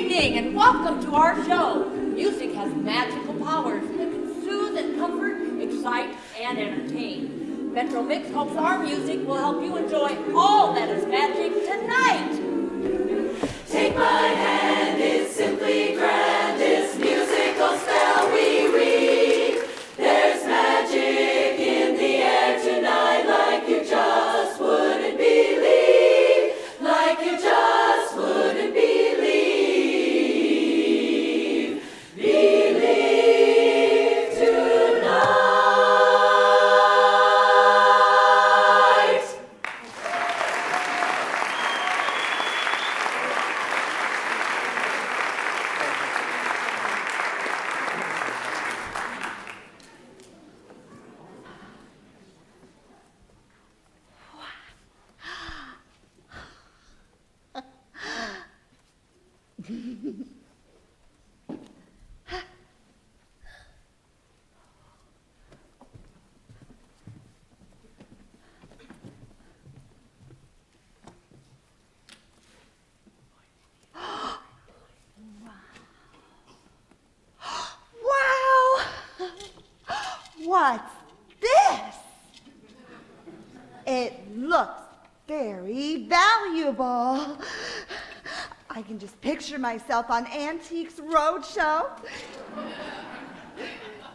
evening and welcome to our show. Music has magical powers that can soothe and comfort, excite, and entertain. Metro Mix hopes our music will help you enjoy all that is magic tonight. Take my hand, it's simply grand, this musical spell we read. There's magic in the air tonight like you just wouldn't believe, like you just wouldn't believe. Believe tonight. Wow! What's this? It looks very valuable. I can just picture myself on Antiques Roadshow.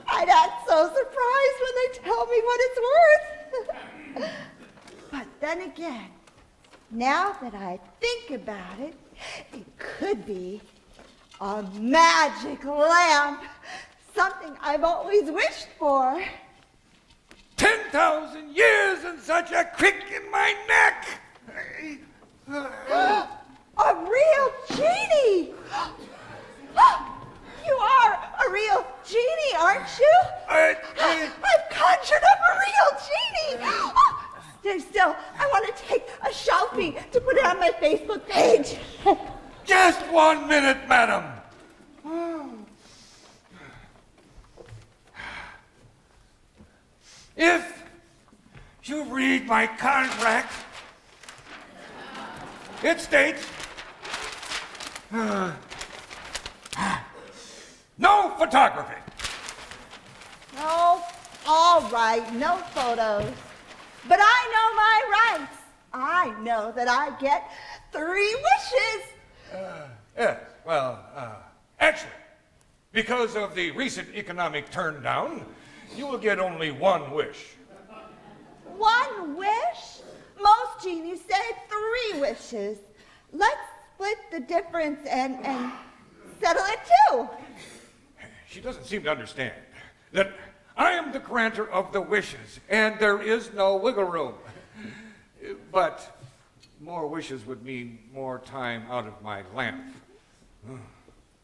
I'd act so surprised when they tell me what it's worth. But then again, now that I think about it, it could be a magic lamp, something I've always wished for. 10,000 years and such a crick in my neck! A real genie! You are a real genie, aren't you? I've conjured up a real genie! Stay still. I want to take a selfie to put it on my Facebook page. Just 1 minute, madam. If you read my contract, it states no photography. Oh, all right, no photos. But I know my rights. I know that I get 3 wishes. Yes, well, actually, because of the recent economic turndown, you will get only 1 wish. 1 wish? Most genies say 3 wishes. Let's split the difference and settle it too. She doesn't seem to understand that I am the grantor of the wishes, and there is no wiggle room. But more wishes would mean more time out of my lamp.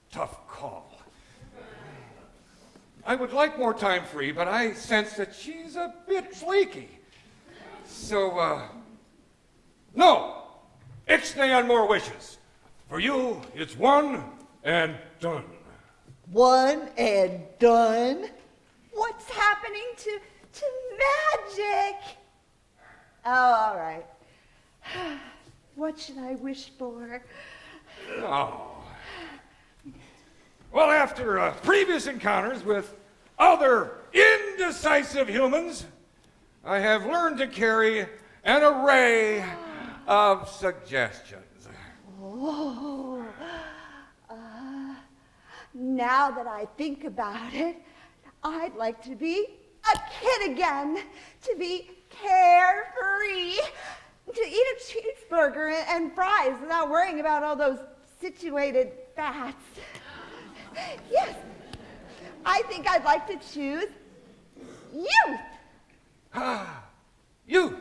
Tough call. I would like more time free, but I sense that she's a bit flaky. So, no, ixnay on more wishes. For you, it's 1 and done. 1 and done? What's happening to magic? Oh, all right. What should I wish for? Oh. Well, after previous encounters with other indecisive humans, I have learned to carry an array of suggestions. Oh, now that I think about it, I'd like to be a kid again, to be carefree, to eat a cheeseburger and fries without worrying about all those situated fats. Yes, I think I'd like to choose youth. Youth.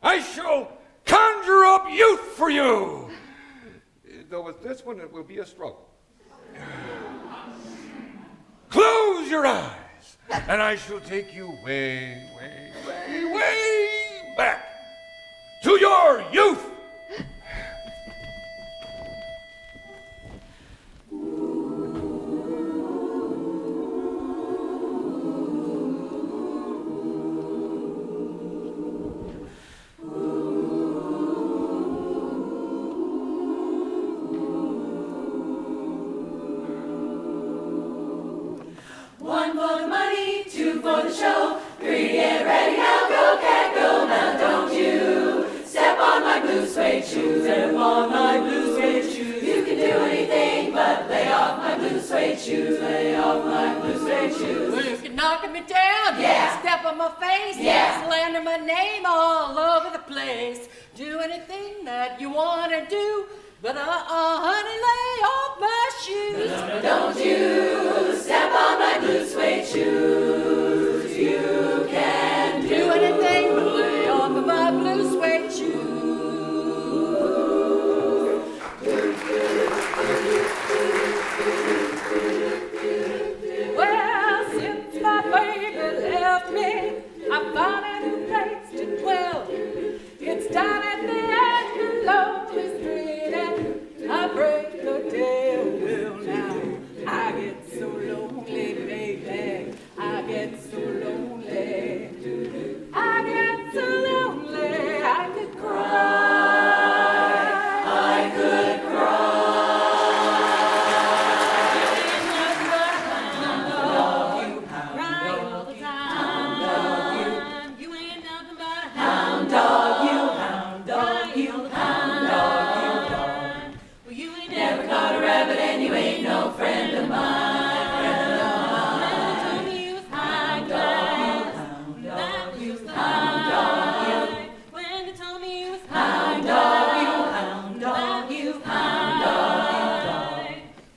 I shall conjure up youth for you. Though with this one, it will be a struggle. Close your eyes, and I shall take you way, way, way, way back to your youth. blue suede shoes. Lay off my blue suede shoes. Well, you can knock me down, Yeah. step on my face, Yeah. slander my name all over the place. Do anything that you want to do, but honey, lay off my shoes. Don't you step on my blue suede shoes. You can Do anything but lay off of my blue suede shoes. Well, since my baby left me, I found a new place to dwell. It's down at the end of Lonely Street, and I break the tail. Well, now I get so lonely, baby. I get so lonely. I get so lonely, I could cry. I could cry. Crying all the time. You ain't nothing but a Hound dog, you hound dog, you hound dog, you dog. well, you ain't Never caught a rabbit and you ain't no friend of mine. told me you was high class. That you was high. When they told me you was high Dog, you hound dog, you hound dog, you dog.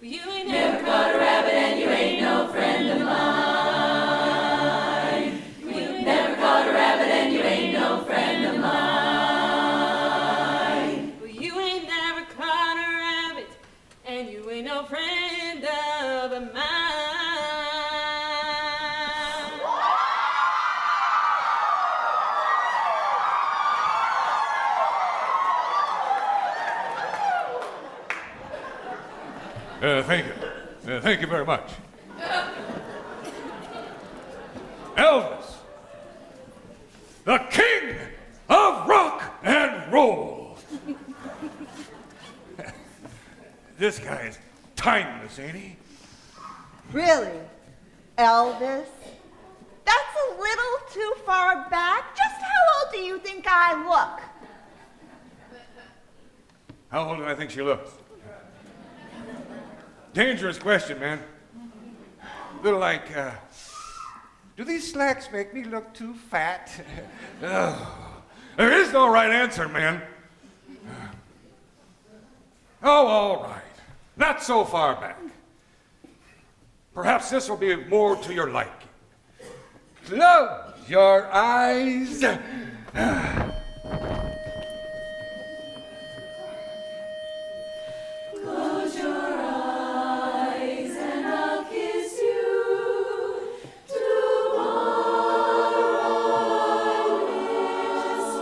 well, you ain't Never never caught a rabbit and you ain't no friend of mine. Never caught a rabbit and you ain't no friend of mine. well, you ain't never caught a rabbit, and you ain't no friend of mine. Thank you. Thank you very much. Elvis, the king of rock and roll. This guy is timeless, ain't he? Really? Elvis? That's a little too far back. Just how old do you think I look? How old do I think she looks? Dangerous question, man. Little like, do these slacks make me look too fat? There is no right answer, man. Oh, all right. Not so far back. Perhaps this will be more to your liking. Close your eyes. Close your eyes and I'll kiss you. Tomorrow I'll miss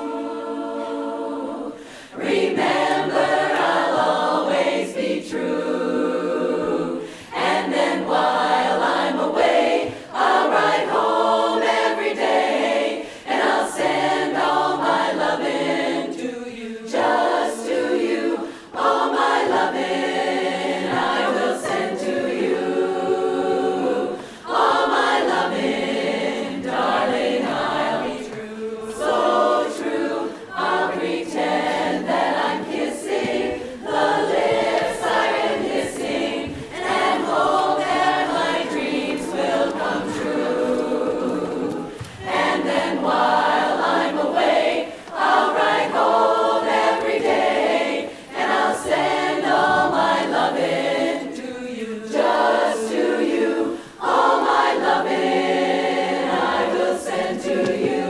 you. Remember, I'll always be true. And then while I'm away, I'll ride home every day. And I'll send all my loving to you. Just to you. All my loving I will send to you. All my loving, darling, I'll be true. So true, I'll pretend that I'm kissing the lips I am kissing, and hope that my dreams will come true. And then while I'm away, I'll ride home every day, and I'll send all my loving to you, just to you. All my loving I will send to you.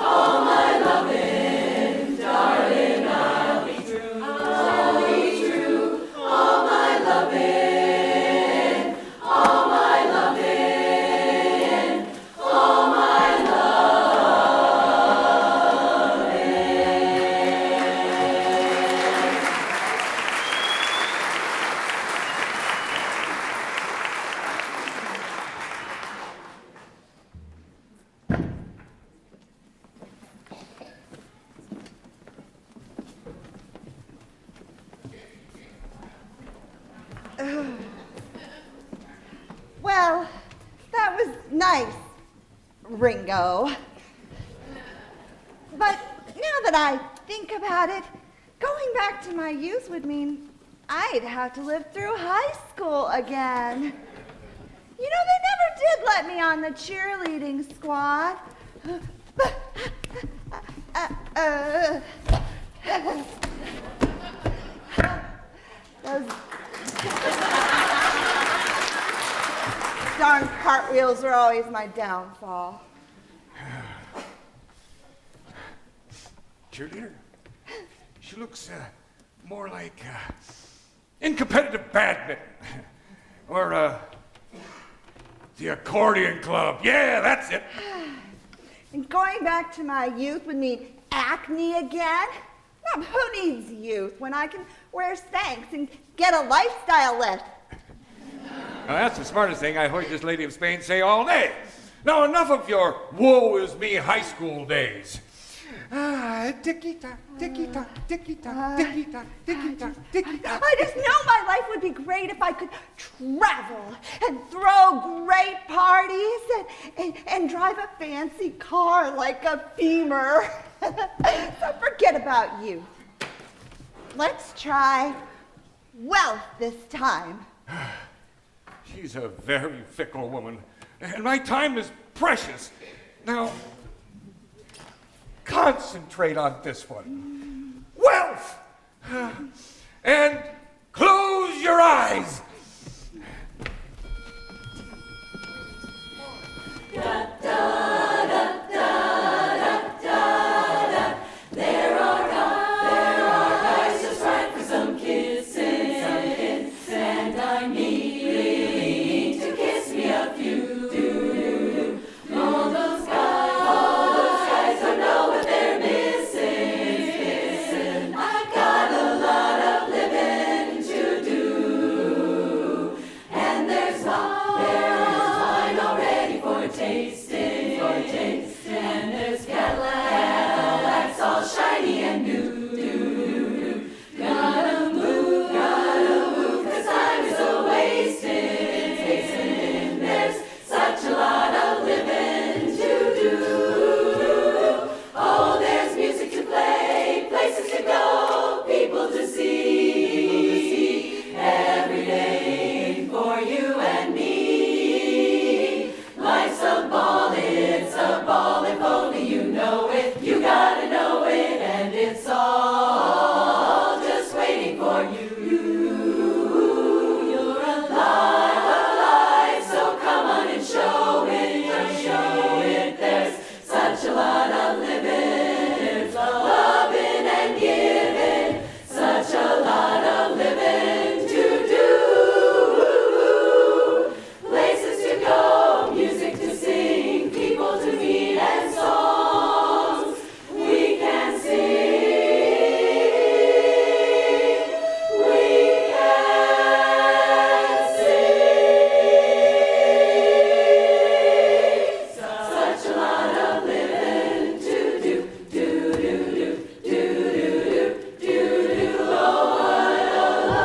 All my loving, darling, I'll be true. I'll be true. All my loving, all my loving, all my Well, that was nice, Ringo. But now that I think about it, going back to my youth would mean I'd have to live through high school again. You know, they never did let me on the cheerleading squad. Those darn cartwheels were always my downfall. Cheerleader? She looks more like in competitive badminton. Or the accordion club. Yeah, that's it. And going back to my youth would mean acne again? Now, who needs youth when I can wear Spanx and get a lifestyle lift? Now, that's the smartest thing I heard this lady of Spain say all day. Now, enough of your woe is me high school days. Ticky-tock, ticky-tock, ticky-tock, ticky-tock, ticky-tock, ticky-tock. I just know my life would be great if I could travel and throw great parties and drive a fancy car like a Beamer. So forget about youth. Let's try wealth this time. She's a very fickle woman, and my time is precious. Now, concentrate on this one. Wealth! And close your eyes. There are guys just right for some kisses, and I need to kiss me a few. All those guys don't know what they're missing. I've got a lot of living to do, and there's wine already for tasting, and there's Cadillacs all shiny and new. Gotta move, 'cause time is a-wasting. There's such a lot of living to do. Oh, there's music to play, places to go, people to see. Every day for you and me. Life's a ball, it's a ball, if only you know it. You gotta know it, and it's all just waiting for you. You're alive, so come on and show it. There's such a lot of living, there's loving and giving, such a lot of living to do. Places to go, music to sing, people to meet, and songs we can sing. We can sing. Such a lot of living to do. Oh, what a life.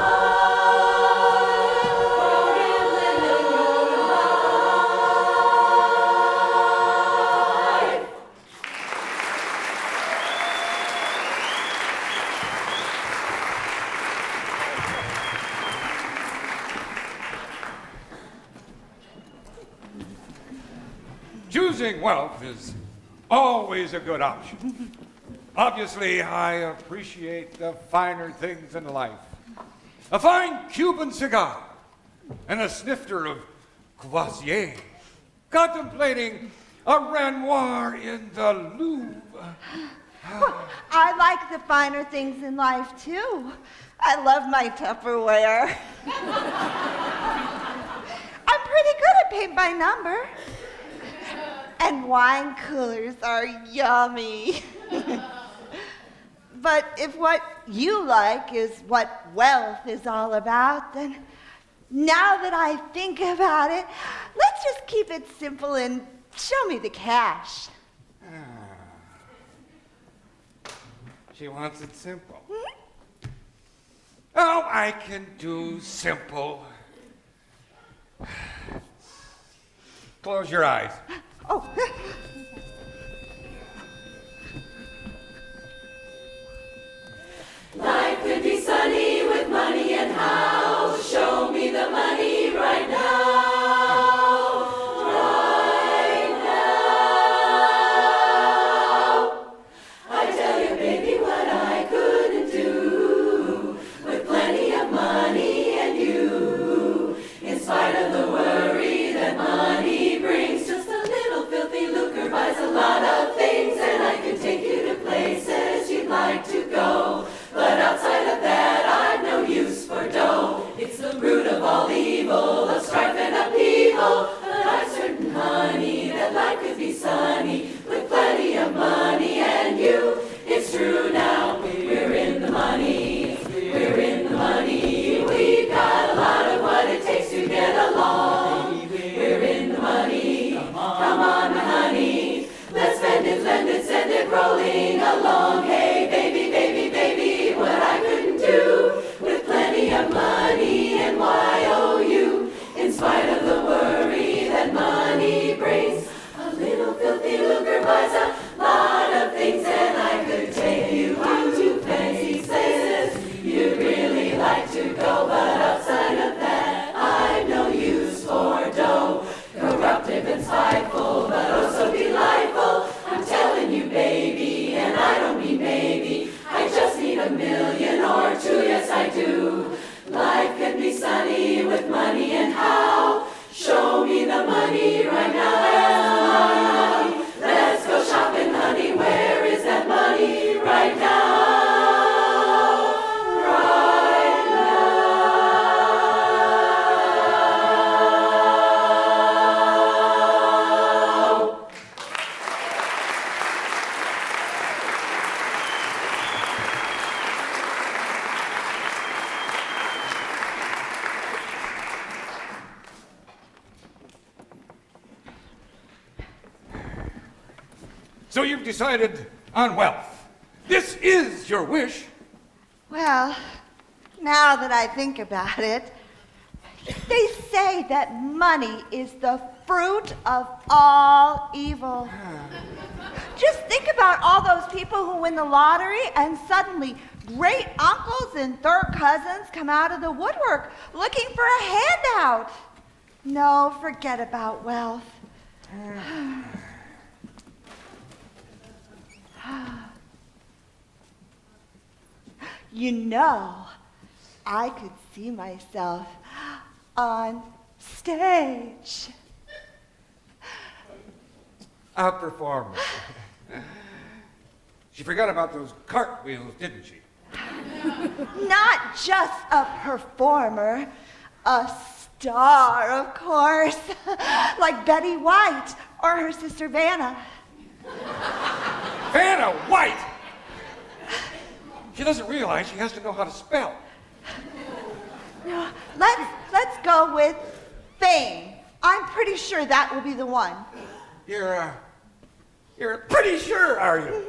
Choosing wealth is always a good option. Obviously, I appreciate the finer things in life. A fine Cuban cigar and a snifter of Courvoisier. Contemplating a Renoir in the Louvre. I like the finer things in life, too. I love my Tupperware. I'm pretty good at paint by number. And wine coolers are yummy. But if what you like is what wealth is all about, then now that I think about it, let's just keep it simple and show me the cash. She wants it simple. Oh, I can do simple. Close your eyes. Oh. Life could be sunny with money and high It's the root of all evil, of strife and upheaval. But I'm certain, honey, that life could be sunny with plenty of money and you. It's true now, we're in the money. We're in the money. We've got a lot of what it takes to get along. We're in the money. Come on, my honey. Let's spend it, lend it, send it rolling along. Hey, baby, baby, baby, what I couldn't do with plenty of money and YOU. In spite of the worry that money brings, a little filthy lucre buys a lot of things, and I could take you out to fancy places you'd really like to go, but outside of that, I've no use for dough. Corruptive and spiteful, but oh so delightful. I'm telling you, baby, and I don't mean maybe. I just need $1 million or 2, yes I do. Life can be sunny with money, and how? Show me the money right now. Let's go shopping, honey. Where is that money right now? So you've decided on wealth. This is your wish. Well, now that I think about it, they say that money is the fruit of all evil. Just think about all those people who win the lottery and suddenly great uncles and third cousins come out of the woodwork looking for a handout. No, forget about wealth. You know, I could see myself on stage. A performer. She forgot about those cartwheels, didn't she? Not just a performer, a star, of course, like Betty White or her sister Vanna. Vanna White! She doesn't realize she has to know how to spell. No, let's go with fame. I'm pretty sure that will be the one. You're pretty sure, are you?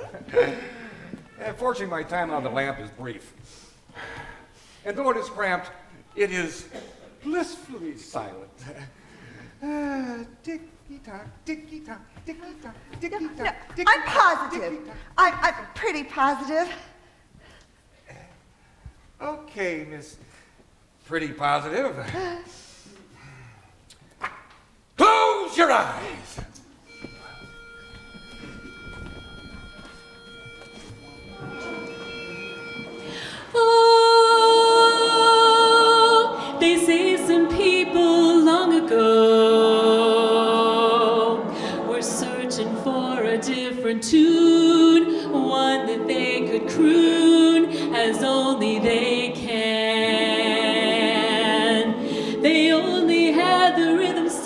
Fortunately, my time on the lamp is brief. And though it is cramped, it is blissfully silent. Ticky-tock, ticky-tock, ticky-tock, ticky-tock, No, ticky-tock, I'm positive. ticky-tock. I'm pretty positive. Okay, Miss Pretty Positive. Close your eyes. Oh, they say some people long ago were searching for a different tune, one that they could croon as only they can. They only had the rhythm, so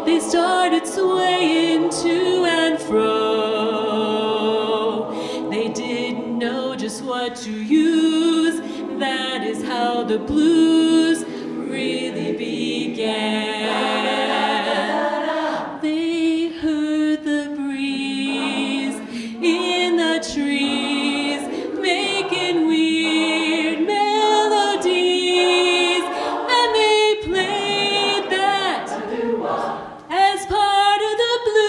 they started swaying to and fro. They didn't know just what to use. That is how the blues really began. They heard the breeze in the trees making weird melodies, and they played that as part of the blues.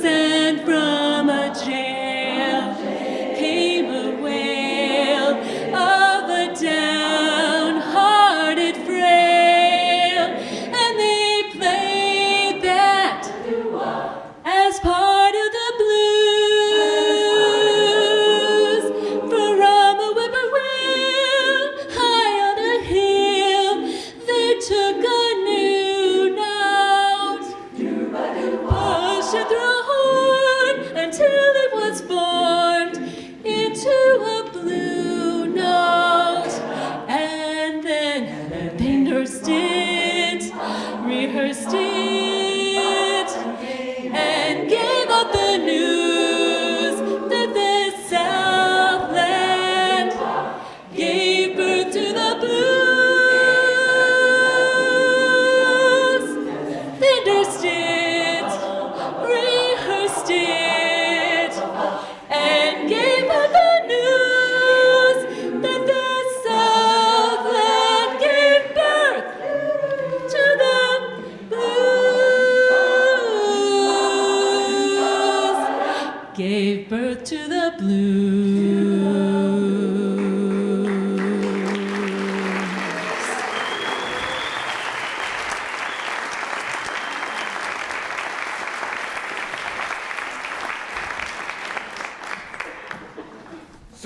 And from a jail came a wail.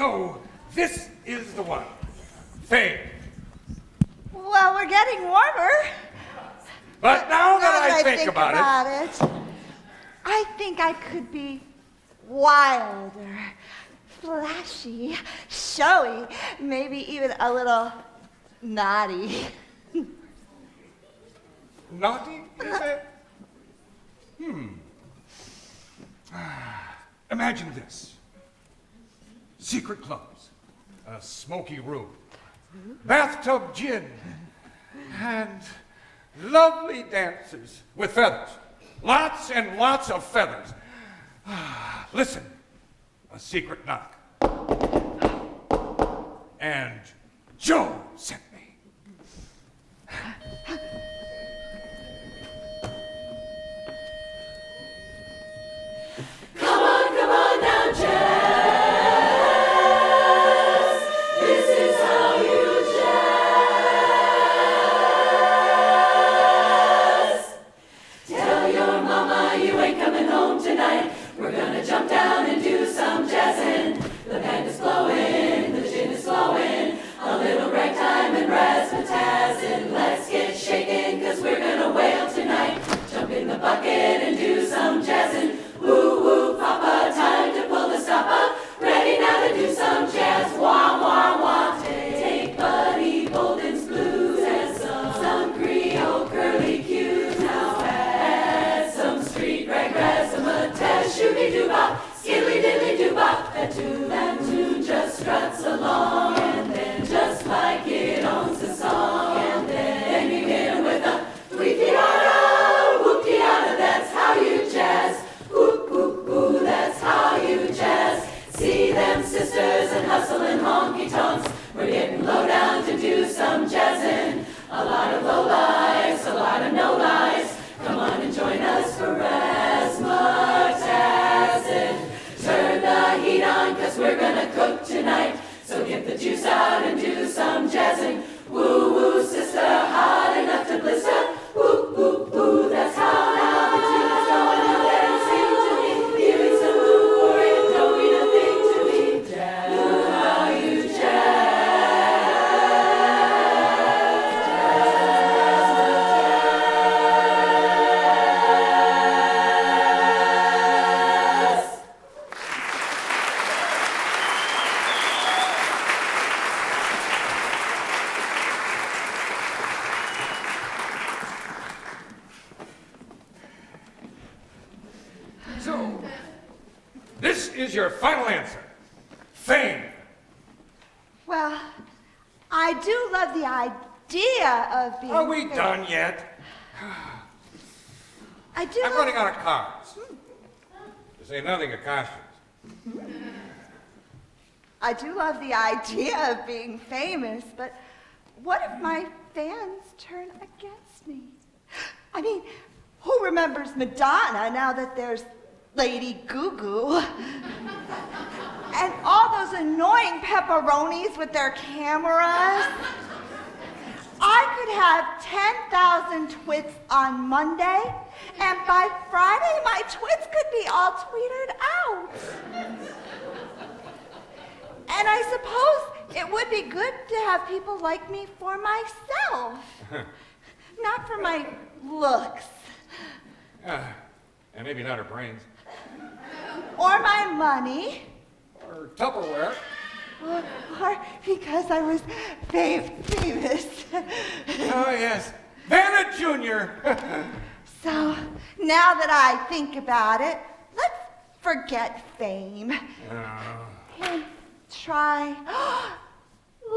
So, this is the one. Fame. Well, we're getting warmer. But now that I think about it, I think I could be wilder, flashy, showy, maybe even a little naughty. Naughty, is it? Imagine this. Secret clubs, a smoky room, bathtub gin, and lovely dancers with feathers. Lots and lots of feathers. Listen, a secret knock. And Joe sent me. Come on now, Jazz. This is how you jazz. Tell your mama you ain't coming home tonight. We're gonna jump down and do some jazzing. The band is blowing, the gin is flowing, a little ragtime and razzmatazz. Let's get shaking, 'cause we're gonna wail tonight. Jump in the bucket and do some jazzing. Woo woo papa, time to pull the stopper. Ready now to do some jazz. Wah wah wah. Take Buddy Bolden's blues and some Creole curly cues. Now add some street rag razzmatazz. Shooby doo bop, skiddly diddly doo bop. That tune just struts along, and then just like it owns the song, and then you hit 'em with a whoop-de-yada, whoop-de-yada. That's how you jazz. Whoop whoop whoo, that's how you jazz. See them sisters and hustling honky tonks. We're getting low down to do some jazzing. A lot of low lives, a lot of no lies. Come on and join us for razzmatazz. Turn the heat on, 'cause we're gonna cook tonight. So get the juice out and do some jazzing. Woo woo sister, hot enough to blister. Whoop whoop whoo, that's how now the tune's going out there and sing to me. Give me some woo for it, don't mean a thing to me. Jazz, do how you jazz. So, this is your final answer. Fame. Well, I do love the idea of being. Are we famous. done yet? I do. I'm love- running out of cards. To say nothing of costumes. I do love the idea of being famous, but what if my fans turn against me? I mean, who remembers Madonna now that there's Lady Goo-Goo? And all those annoying pepperonis with their cameras. I could have 10,000 twits on Monday, and by Friday, my twits could be all tweeted out. And I suppose it would be good to have people like me for myself, not for my looks. And maybe not her brains. Or my money. Or Tupperware. Or because I was famous. Oh, yes. Vanna Jr. So now that I think about it, let's forget fame and try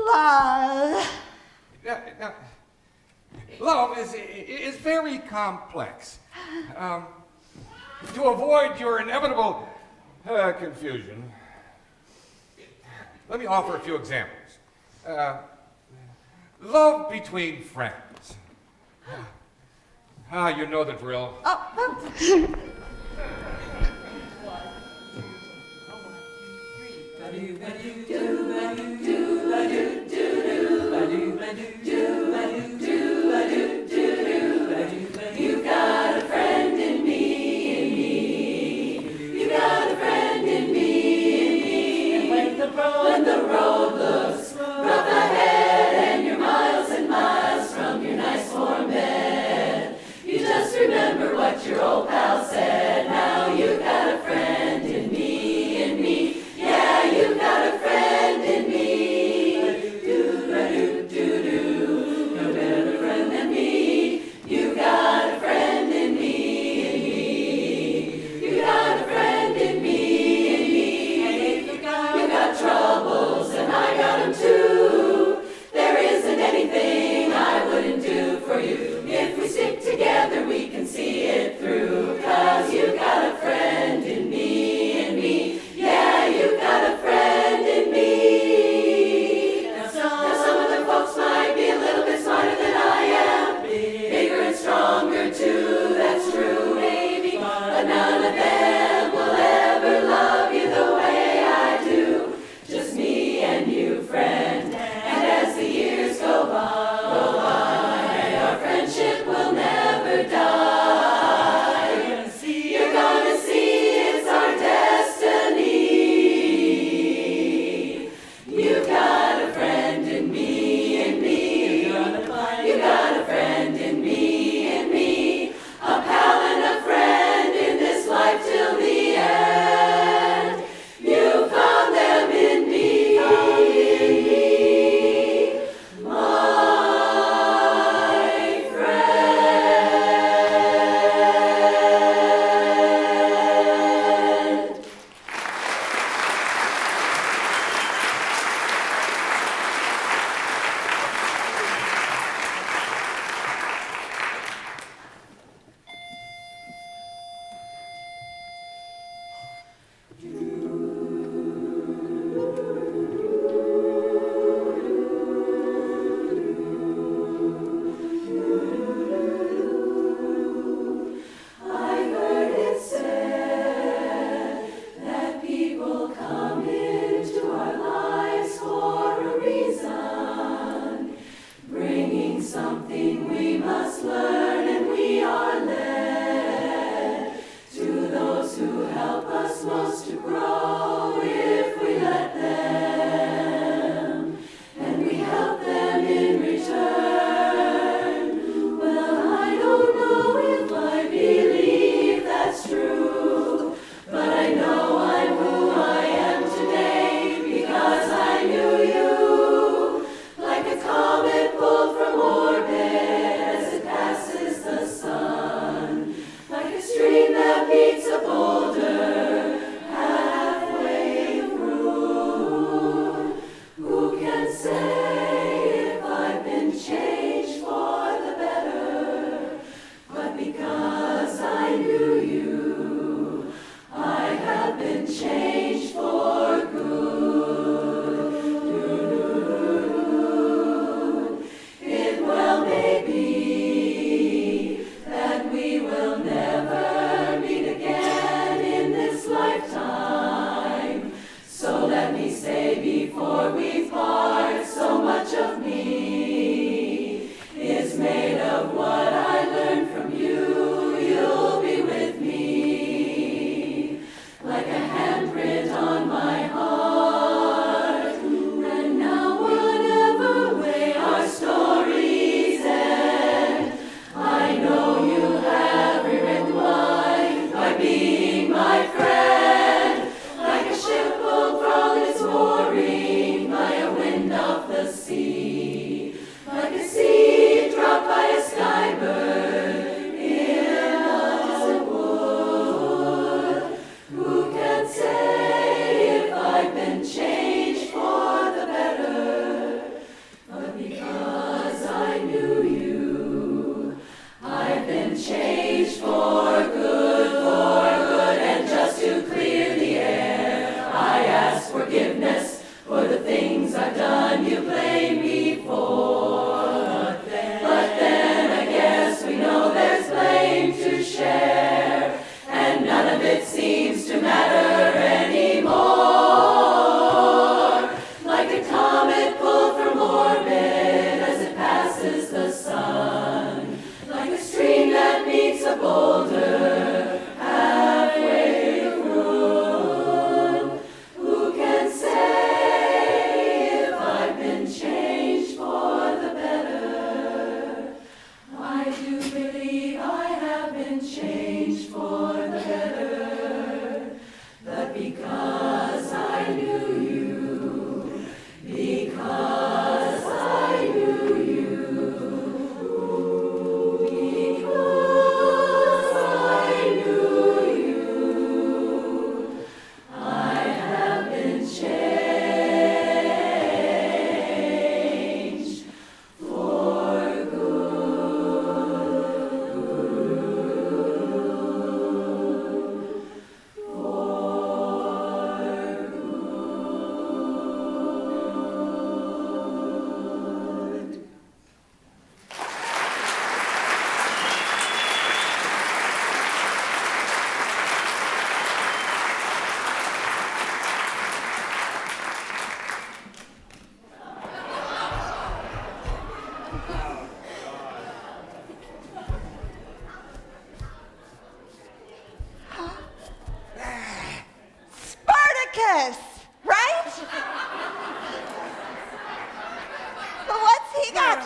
love. Now, love is very complex. To avoid your inevitable confusion, let me offer a few examples. Love between friends. You know the drill. You've got a friend in me. You've got a friend in me. And when the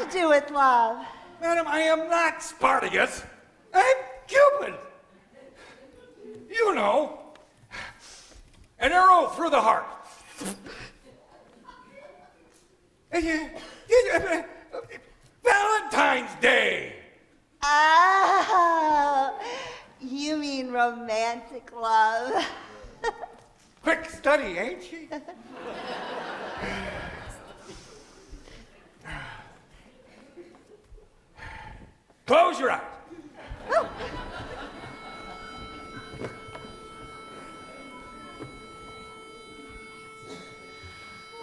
to do with love? Madam, I am not Spartacus. I'm Cupid. You know, an arrow through the heart. Valentine's Day. Oh, you mean romantic love. Quick study, ain't she? Close your eyes.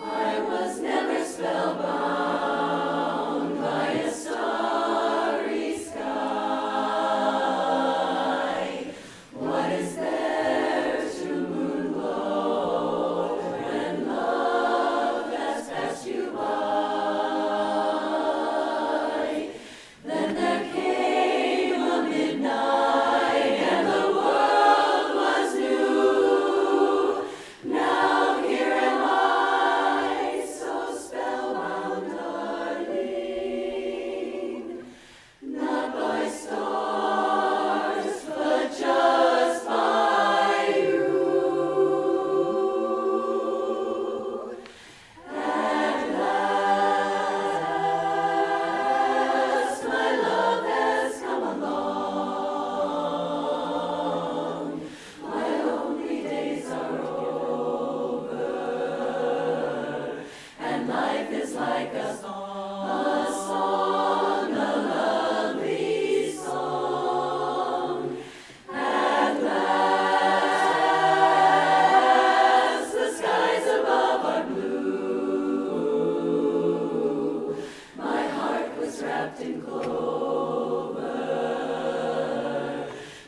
I was never spellbound by a starry sky. What is there to moonglow when love has passed you by? Then there came a midnight and the world was new. Now here am I, so spellbound, darling, not by stars, but just by you. At last, my love has come along. My lonely days are over, and life is like a song, a lovely song. At last, the skies above are blue. My heart was wrapped in clover.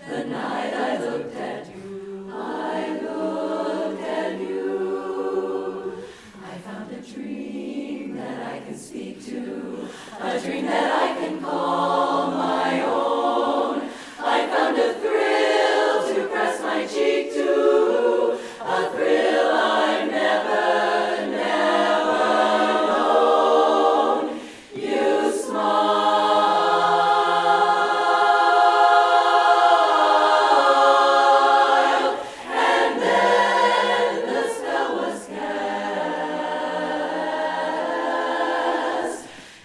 The night I looked at you, I looked at you. I found a dream that I can speak to, a dream that I can call my own. I found a thrill to press my cheek to, a thrill I've never, never known. You smiled, and then the spell was cast,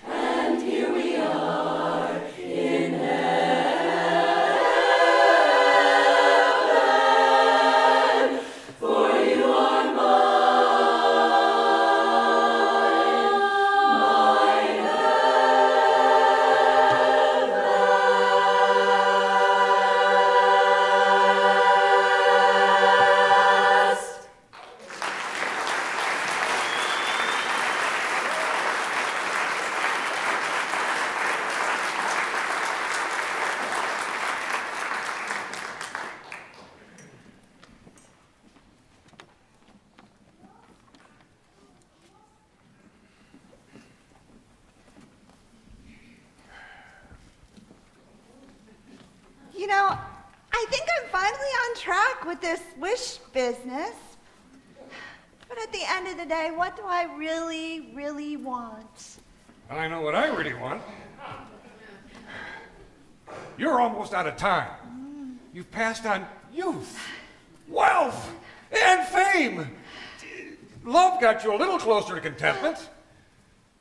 and here we are in heaven, for you are mine, my best. You know, I think I'm finally on track with this wish business. But at the end of the day, what do I really, really want? I know what I really want. You're almost out of time. You've passed on youth, wealth, and fame. Love got you a little closer to contentment.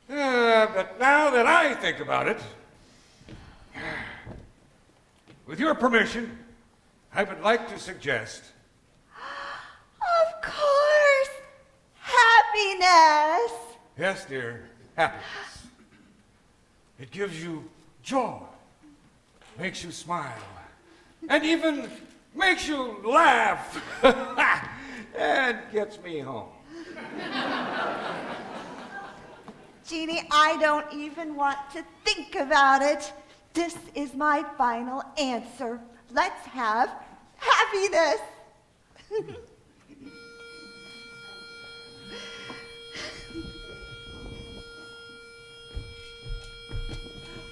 But now that I think about it, with your permission, I would like to suggest Of course, happiness. yes, dear, happiness. It gives you joy, makes you smile, and even makes you laugh, and gets me home. Genie, I don't even want to think about it. This is my final answer. Let's have happiness.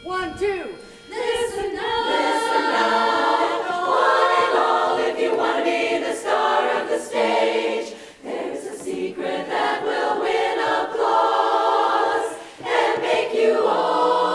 One, two. Listen now, one and all, if you want to be the star of the stage, there's a secret that will win applause and make you all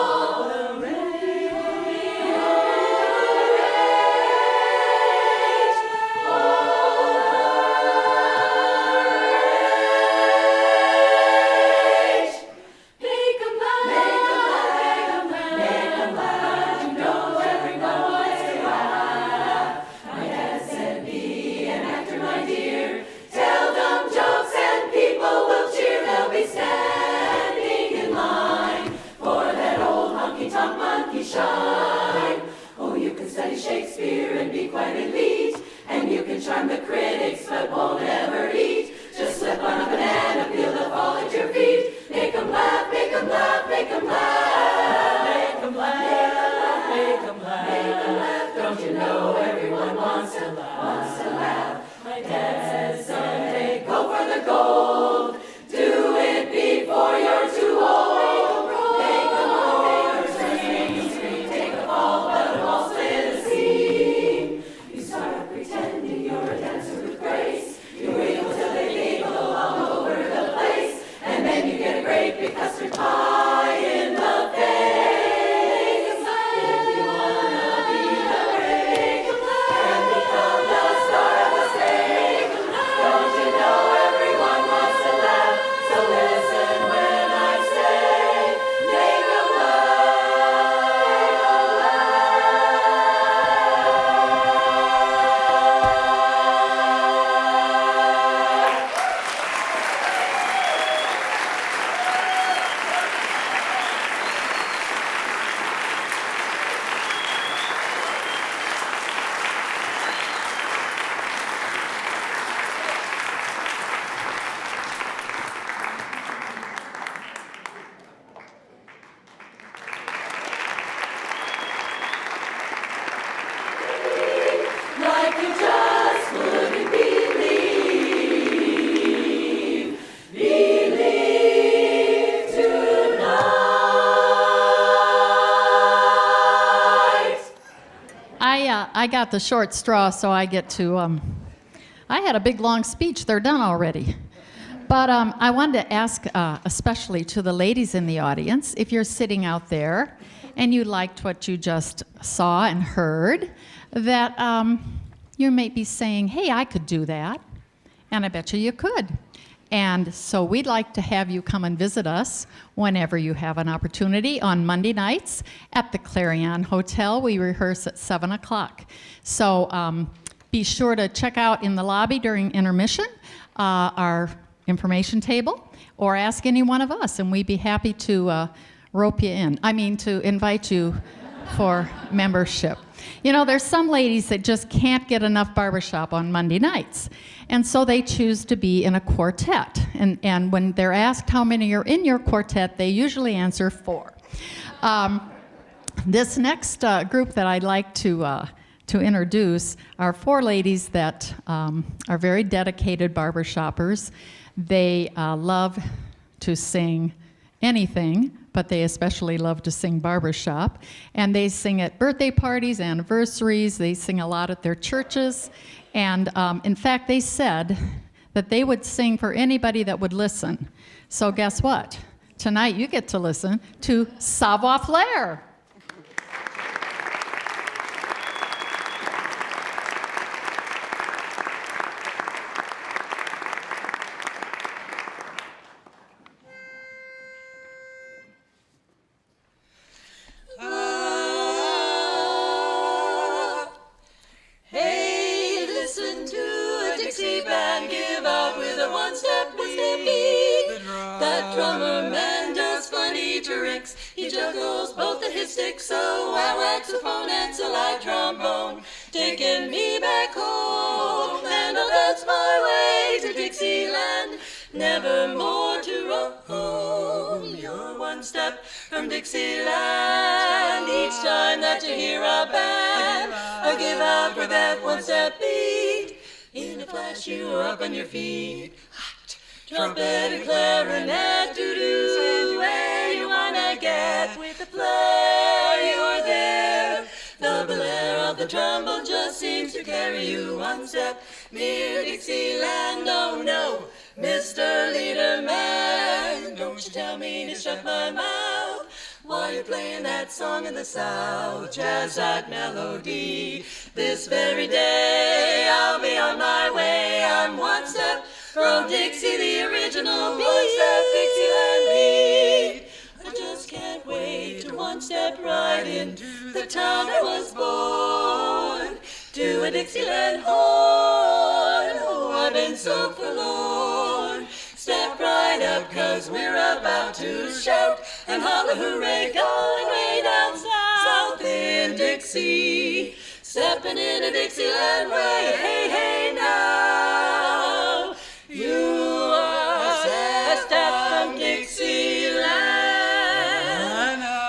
shine. Oh, you can study Shakespeare and be quite elite, and you can charm the critics but won't ever eat. Just slip on a banana peel, they'll fall at your feet. Make 'em laugh, make 'em laugh, make 'em laugh. Make 'em laugh, make 'em laugh, make 'em laugh. Don't you know everyone wants to laugh, wants to laugh. My dad says someday go for the gold. Do it before you're too old. Make 'em roll, make 'em scream, take a fall, but it won't split a seam. You start out pretending you're a dancer with grace. You wiggle till they giggle all over the place, and then you get a great big custard pie in the face. If you wanna be the great and become the star of the stage, don't you know everyone wants to laugh? So listen when I say, make 'em like you just wouldn't believe. Believe tonight. I got the short straw, so I get to. I had a big long speech. They're done already. But I wanted to ask, especially to the ladies in the audience, if you're sitting out there and you liked what you just saw and heard, that you may be saying, hey, I could do that. And I bet you could. And so we'd like to have you come and visit us whenever you have an opportunity on Monday nights at the Clarion Hotel. We rehearse at 7 o'clock. So be sure to check out in the lobby during intermission our information table, or ask any one of us, and we'd be happy to rope you in. I mean, to invite you for membership. You know, there's some ladies that just can't get enough barbershop on Monday nights, and so they choose to be in a quartet. And when they're asked how many are in your quartet, they usually answer 4. This next group that I'd like to introduce are 4 ladies that are very dedicated barbershoppers. They love to sing anything, but they especially love to sing barbershop. And they sing at birthday parties, anniversaries. They sing a lot at their churches. And in fact, they said that they would sing for anybody that would listen. So guess what? Tonight you get to listen to Savoir Flair. Hey, listen to a Dixie band give out with a one-step beat. That drummer man does funny tricks. He juggles both the hit sticks, so I waxophone and slide trombone, taking me back home. And I'll dance my way to Dixieland, never more to roam. You're one step from Dixieland. Each time that you hear a band, I give out for that one-step beat. In a flash, you're up on your feet. Trumpet and clarinet, doo-doo, where you wanna get with the flair, you're there. The blare of the trombone just seems to carry you one step near Dixieland. Oh no, Mr. Leaderman, don't you tell me to shut my mouth while you're playing that song in the South. Jazz that melody. This very day I'll be on my way. I'm one step from Dixie, the original one-step Dixieland beat. I just can't wait to one step right into the town I was born, to a Dixieland horn. Oh, I've been so forlorn. Step right up, 'cause we're about to shout and holler hooray, going way down south. Dixie, stepping in a Dixieland way. Hey, hey, now, you are a step from Dixieland.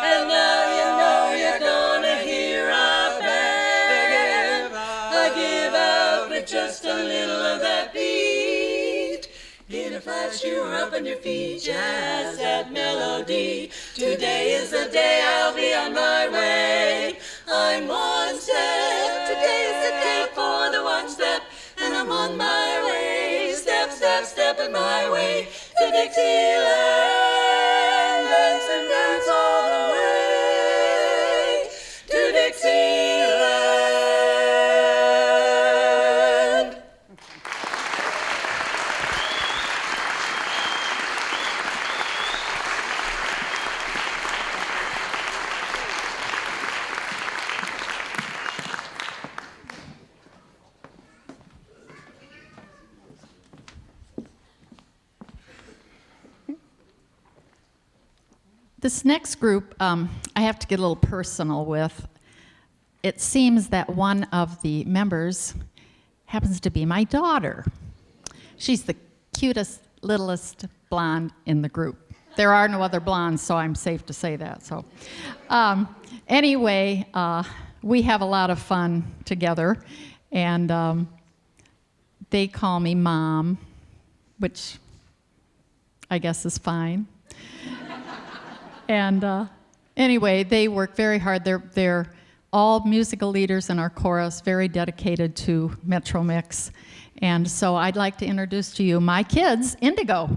And now you know you're gonna hear our band. I give out with just a little of that beat. In a flash you were up on your feet, jazz that melody. Today is the day I'll be on my way. I'm one step, today is the day for the one step, and I'm on my way. Step, step, stepping my way to Dixieland. Dance and dance all the way to Dixieland. This next group, I have to get a little personal with. It seems that one of the members happens to be my daughter. She's the cutest, littlest blonde in the group. There are no other blondes, so I'm safe to say that. So, anyway, we have a lot of fun together, and they call me Mom, which I guess is fine. And anyway, they work very hard. They're all musical leaders in our chorus, very dedicated to Metro Mix. And so I'd like to introduce to you my kids, Indigo.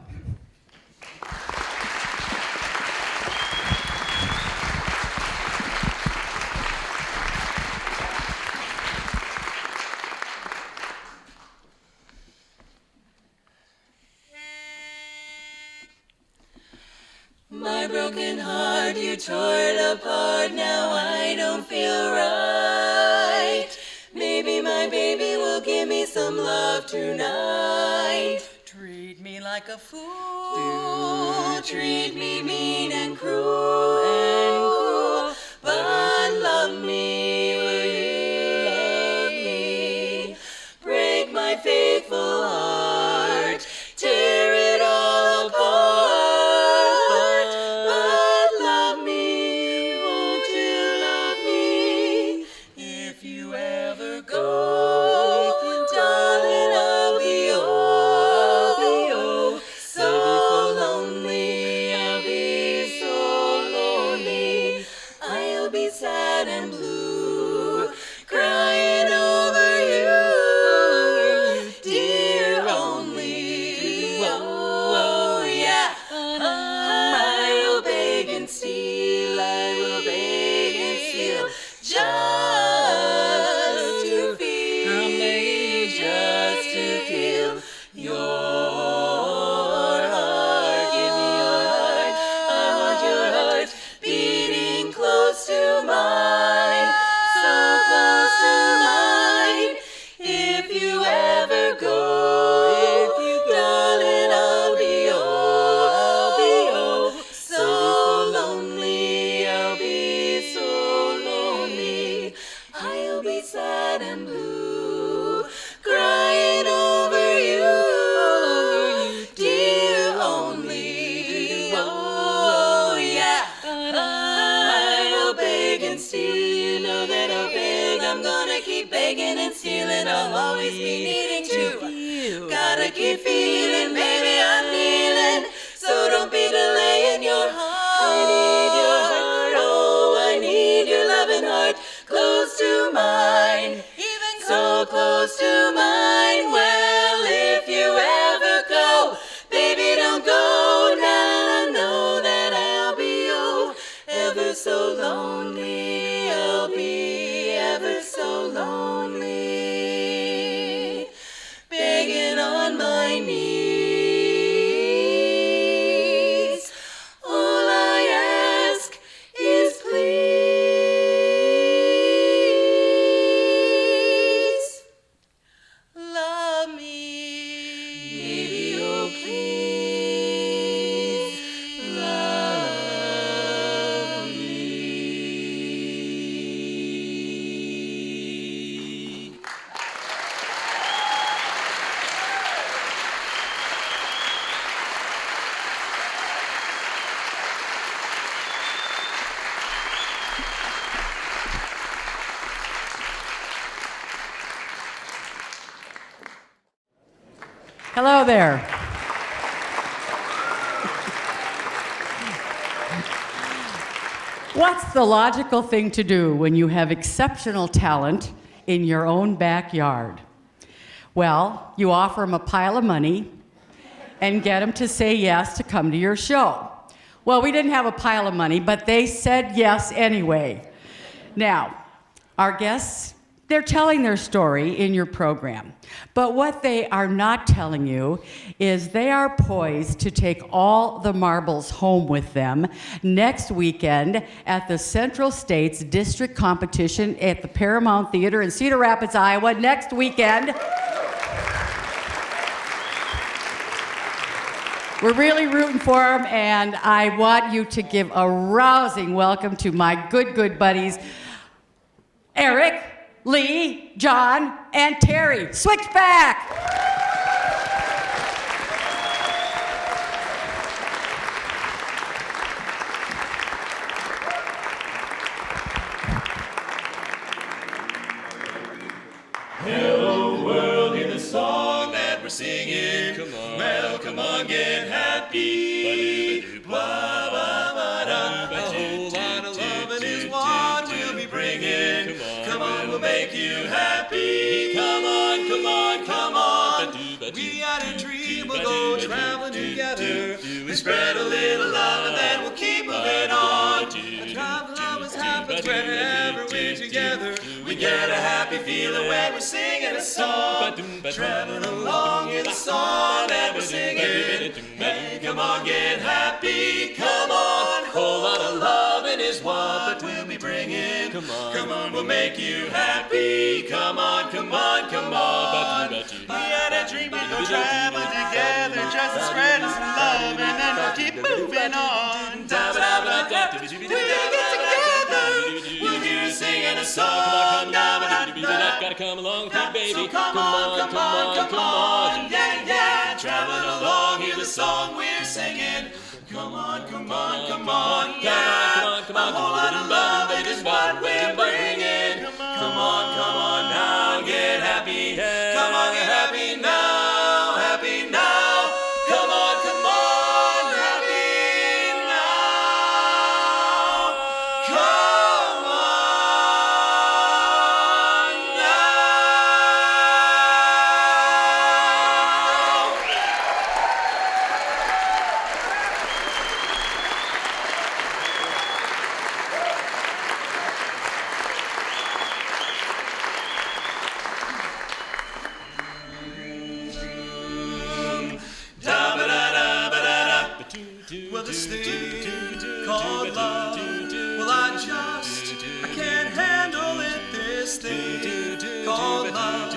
My broken heart you tore it apart, now I don't feel right. Maybe my baby will give me some love tonight. Treat me like a fool, treat me mean and cruel, but love me, will you love me? Break my faithful heart, tear it all apart. I'll always be needing to. Gotta keep feeling, baby, I'm kneeling. So don't be delaying your heart. I need your heart, oh, I need your loving heart. Close to mine, even so close to mine. Well, if you ever go, baby, don't go. Now I know that I'll be, oh, ever so lonely. I'll be ever so lonely. Begging on my knees, all I ask is please love me, baby, oh please love me. Hello there. What's the logical thing to do when you have exceptional talent in your own backyard? Well, you offer them a pile of money and get them to say yes to come to your show. Well, we didn't have a pile of money, but they said yes anyway. Now, our guests, they're telling their story in your program. But what they are not telling you is they are poised to take all the marbles home with them next weekend at the Central States District Competition at the Paramount Theater in Cedar Rapids, Iowa, next weekend. We're really rooting for them, and I want you to give a rousing welcome to my good buddies, Eric, Lee, John, and Terry. Switchback! Hello world, hear the song that we're singing. Come on, well, come on, get happy. A whole lot of loving is what we'll be bringing. Come on, we'll make you happy. Come on, come on, come on. We got a dream, we'll go traveling together. We spread a little love and then we'll keep moving on. A travel always happens whenever we're together. We get a happy feeling when we're singing a song. Traveling along in the song that we're singing. Hey, come on, get happy. Come on, whole lot of loving is what we'll be bringing. Come on, we'll make you happy. Come on, come on, come on. We had a dream we'd go traveling together, just to spread some love, and then we'll keep moving on. We get together, we'll do singing a song. Gotta come along with me, baby. So come on, yeah. Traveling along, hear the song we're singing. Come on, yeah. A whole lot of love is what we're bringing. Come on now, get happy. Come on, get happy now, happy now. Come on, happy now. Come on now. Well, this thing called love, well, I can't handle it. This thing called love,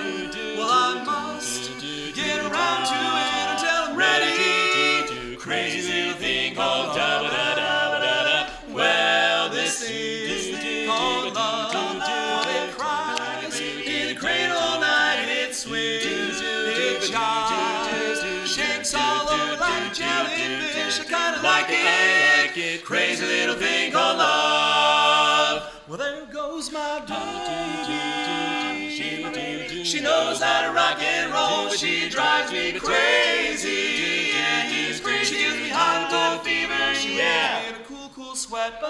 well, I must get around to it until I'm ready. Crazy little thing called da-ba-da-da-ba-da-da. Well, this thing called love, well, it cries in the cradle all night and it swings, it jives, shakes all over like a jellyfish. I kinda like it. Crazy little thing called love. Well, there goes my baby. She knows how to rock and roll, but she drives me crazy. She gives me hot dog fever. She makes me in a cool sweat.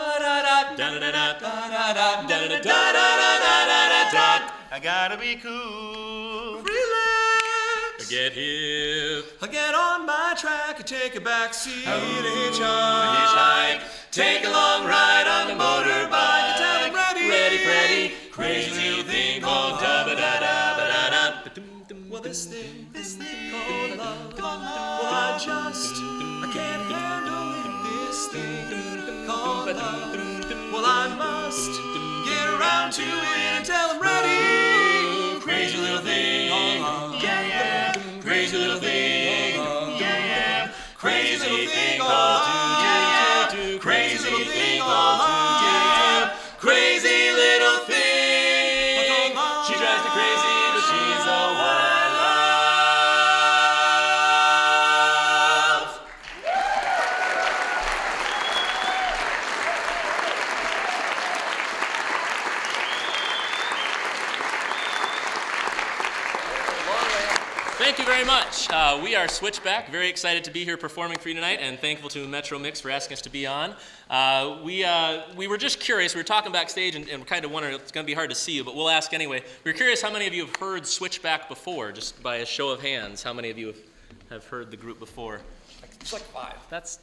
I gotta be cool. Relax. Get hip. I get on my track and take a back seat. A hitchhike. Take a long ride on the motorbike until I'm ready, Freddy. Crazy little thing called da-ba-da-da-ba-da-da. Well, this thing called love. Well, I can't handle it. This thing called love. Well, I must get around to it until I'm ready. Crazy little thing, yeah. Crazy little thing, yeah. Crazy little thing called yeah. Crazy little thing called yeah. Crazy little thing. She drives me crazy, but she's a wild love. thank you very much. We are Switchback, very excited to be here performing for you tonight, and thankful to Metro Mix for asking us to be on. We were just curious, we were talking backstage and kind of wondering, it's going to be hard to see you, but we'll ask anyway. We were curious how many of you have heard Switchback before, just by a show of hands. How many of you have heard the group before? It's like 5. That's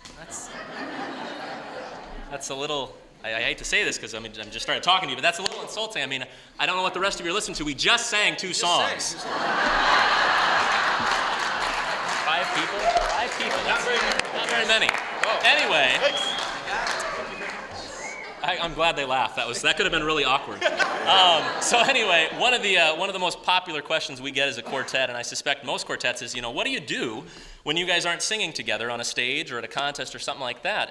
a little... I hate to say this because I'm just started talking to you, but that's a little insulting. I mean, I don't know what the rest of you are listening to. We just sang 2 songs. 5 people? 5 people. Not very many. Oh. Anyway, I'm glad they laughed. That could have been really awkward. So anyway, one of the most popular questions we get as a quartet, and I suspect most quartets, is, what do you do when you guys aren't singing together on a stage or at a contest or something like that?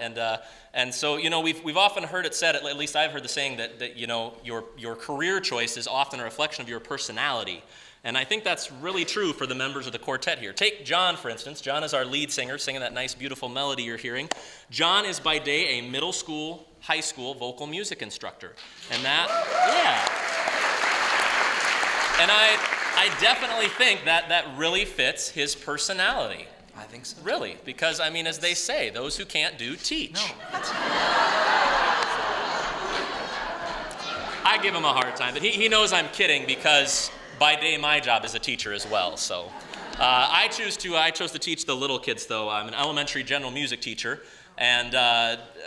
And so we've often heard it said, at least I've heard the saying that your career choice is often a reflection of your personality. And I think that's really true for the members of the quartet here. Take John, for instance. John is our lead singer, singing that nice, beautiful melody you're hearing. John is by day a middle school, high school vocal music instructor. And that, yeah. And I definitely think that really fits his personality. I think so. Really, because, as they say, those who can't do, teach. No. I give him a hard time, but he knows I'm kidding because by day my job is a teacher as well. So I chose to teach the little kids, though. I'm an elementary general music teacher, and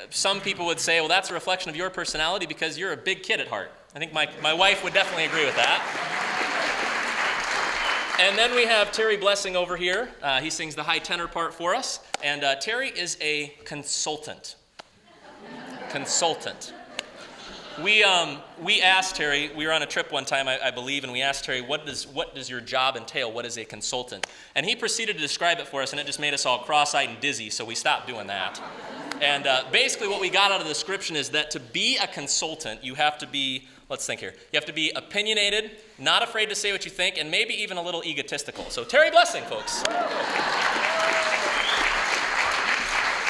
some people would say, well, that's a reflection of your personality because you're a big kid at heart. I think my wife would definitely agree with that. And then we have Terry Blessing over here. He sings the high tenor part for us, and Terry is a consultant. We asked Terry, we were on a trip one time, I believe, and we asked Terry, what does your job entail? What is a consultant? And he proceeded to describe it for us, and it just made us all cross-eyed and dizzy, so we stopped doing that. And basically what we got out of the description is that to be a consultant, you have to be, let's think here, you have to be opinionated, not afraid to say what you think, and maybe even a little egotistical. So Terry Blessing, folks.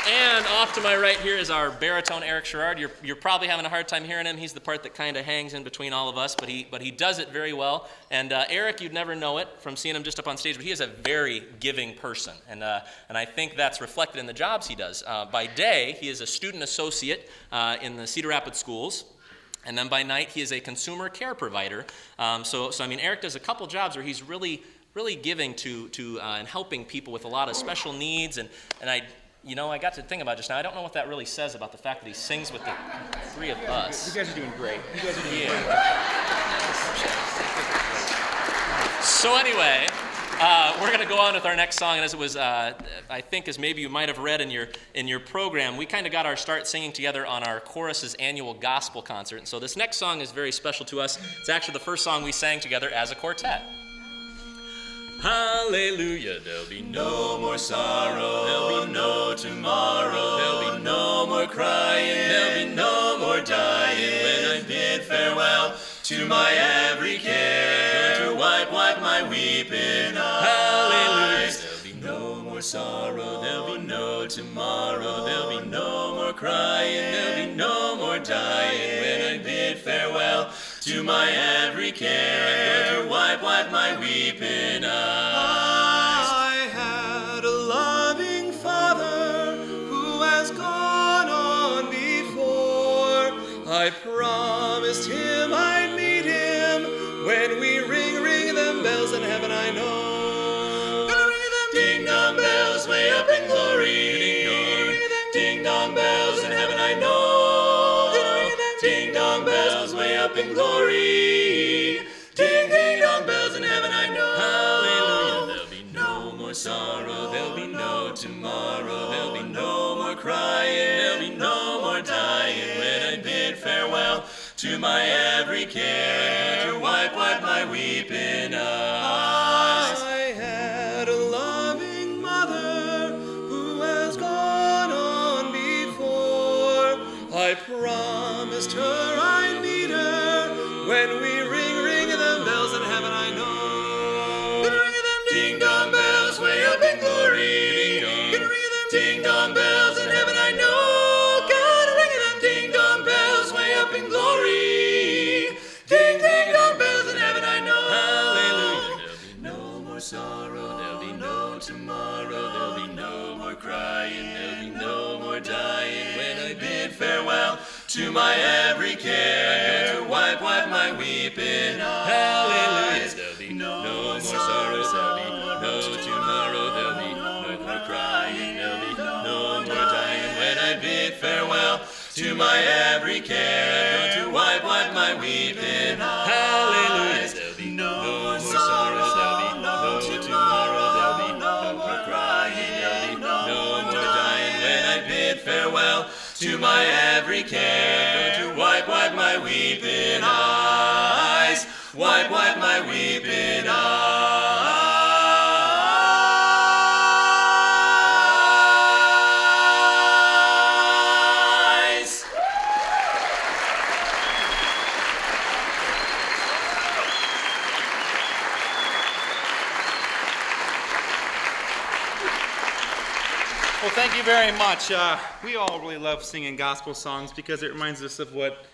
And off to my right here is our baritone, Eric Sherrard. You're probably having a hard time hearing him. He's the part that kind of hangs in between all of us, but he does it very well. And Eric, you'd never know it from seeing him just up on stage, but he is a very giving person. And I think that's reflected in the jobs he does. By day, he is a student associate in the Cedar Rapids schools. And then by night, he is a consumer care provider. So Eric does a couple jobs where he's really giving to and helping people with a lot of special needs. And I got to think about just now, I don't know what that really says about the fact that he sings with the 3 of us. You guys are doing great. So anyway, we're going to go on with our next song, and as it was, I think as maybe you might have read in your program, we kind of got our start singing together on our chorus's annual gospel concert. And so this next song is very special to us. It's actually the first song we sang together as a quartet. Hallelujah, there'll be no more sorrow, there'll be no tomorrow, there'll be no more crying, there'll be no more dying, when I bid farewell to my every care, to wipe my weeping eyes. Hallelujah, there'll be no more sorrow, there'll be no tomorrow, there'll be no more crying, there'll be no more dying, when I bid farewell to my every care, to wipe my weeping eyes. I had a loving Father who has gone on before. I promised him I'd meet him when we ring them bells in heaven, I know. Ding dong bells way up in glory. Ding dong bells in heaven, I know. Ding dong bells way up in glory. Ding ding dong bells in heaven, I know. Hallelujah, there'll be no more sorrow, there'll be no tomorrow, there'll be no more crying, there'll be no more dying, when I bid farewell to my every care, to wipe my weeping eyes. I had a loving mother who has gone on before. I promised her I'd meet her when we ring them bells in heaven, I know. Ding dong bells way up in glory. Ding dong bells in heaven, I know. God, ring them ding dong bells way up in glory. Ding ding dong bells in heaven, I know. Hallelujah, there'll be no more sorrow, to my every care. Wipe my weeping eyes. Hallelujah, there'll be no more sorrow, there'll be no tomorrow, there'll be no more crying, there'll be no more dying when I bid farewell To my every care, to wipe my weeping eyes. Hallelujah, there'll be no more sorrow, there'll be no tomorrow, there'll be no more crying, there'll be no more dying when I bid Farewell to my every care, to wipe my weeping eyes. Wipe my weeping eyes. Well, thank you very much. We all really love singing gospel songs because it reminds us of what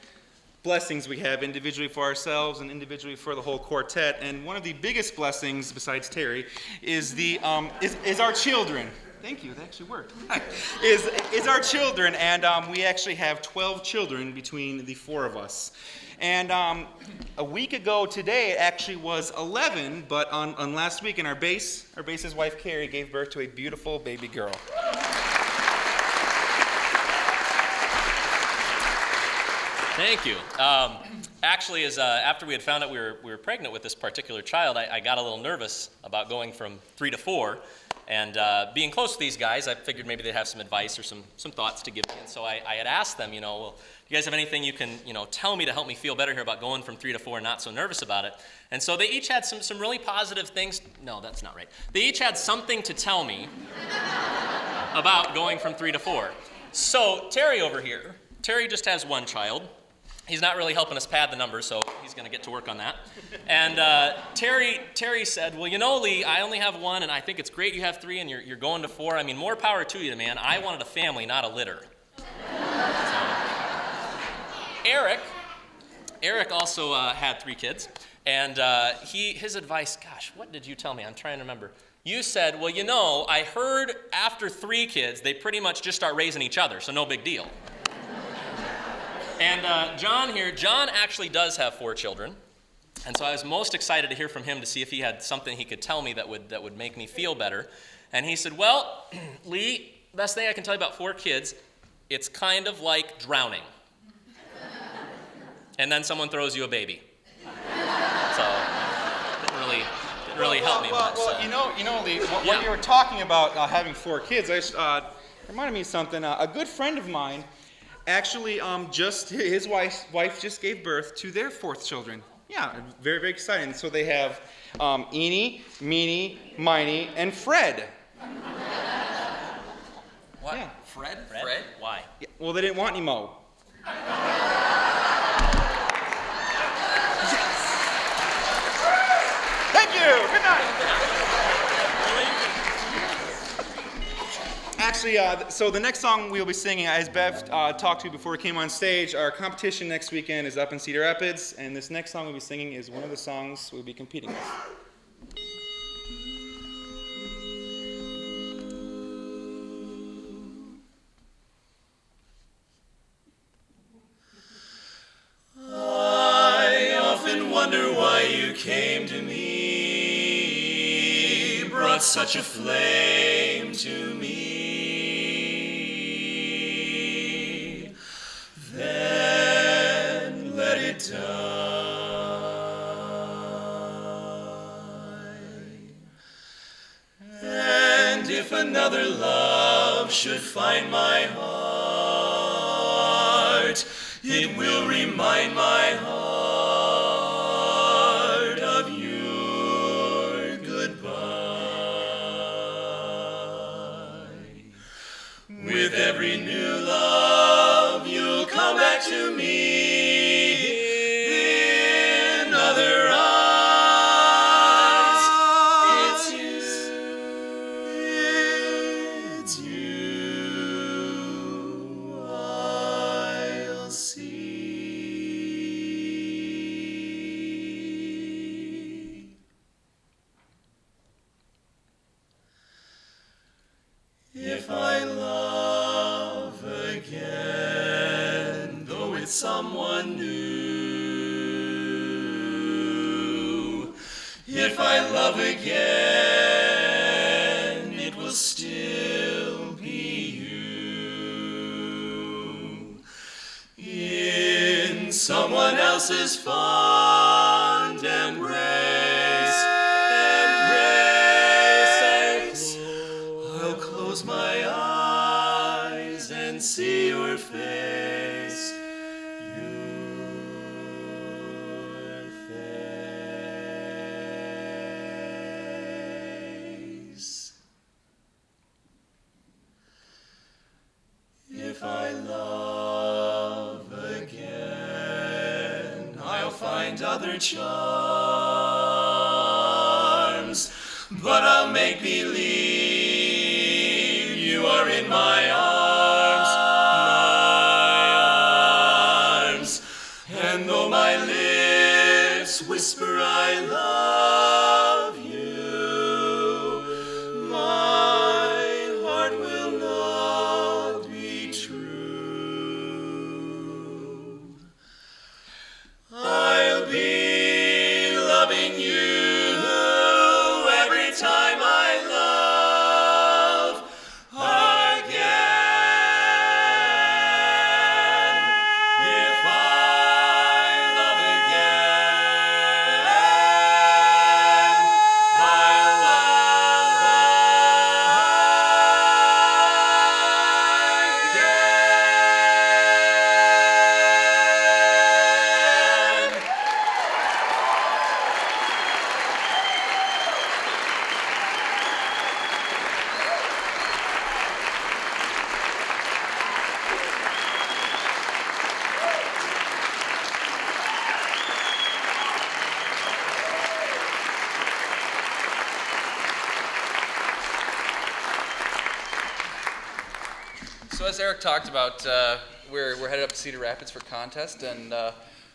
blessings we have individually for ourselves and individually for the whole quartet. And one of the biggest blessings, besides Terry, is our children. Thank you. That actually worked. is our children, and we actually have 12 children between the four of us. And a week ago today, it actually was 11, but on last week, our bass's wife, Carrie, gave birth to a beautiful baby girl. Thank you. Actually, after we had found out we were pregnant with this particular child, I got a little nervous about going from 3 to 4. And being close to these guys, I figured maybe they'd have some advice or some thoughts to give me. And so I had asked them, well, do you guys have anything you can, tell me to help me feel better here about going from 3 to 4 and not so nervous about it? And so they each had some really positive things. No, that's not right. They each had something to tell me about going from 3 to 4. So Terry over here, Terry just has one child. He's not really helping us pad the numbers, so he's going to get to work on that. And Terry said, well, Lee, I only have one, and I think it's great you have 3, and you're going to 4. I mean, more power to you, man. I wanted a family, not a litter. So, Eric also had 3 kids, and his advice, gosh, what did you tell me? I'm trying to remember. You said, well, I heard after 3 kids, they pretty much just start raising each other, so no big deal. And John actually does have 4 children, and so I was most excited to hear from him to see if he had something he could tell me that would make me feel better. And he said, well, Lee, best thing I can tell you about 4 kids, it's kind of like drowning. And then someone throws you a baby. So didn't really help me much. Well, Lee, when you were talking about having 4 kids, reminded me of something. A good friend of mine. Actually, his wife just gave birth to their 4th children. Yeah, very, very exciting. So they have Eenie, Meenie, Miney, and Fred. What? Yeah. Fred? Why? Yeah, well, they didn't want any Mo. Thank you. Good night. Actually, so the next song we'll be singing, as Bev talked to before we came on stage, our competition next weekend is up in Cedar Rapids, and this next song we'll be singing is one of the songs we'll be competing with. I often wonder why you came to me, brought such a flame to me. Then let it die. And if another love should find my heart, it will remind my heart of your goodbye. With every new love, you'll come back to me in other eyes. It's you, I'll see. someone new. If I love again, it will still be you. In someone else's fond embrace, I'll close my eyes and see your face. If I love again, I'll find other charms, but I'll make believe you are in my arms. And though my lips whisper I love you, my heart will not be true. I'll be loving you every time I love again. If I love again, I'll love again. So as Eric talked about, we're headed up to Cedar Rapids for contest, and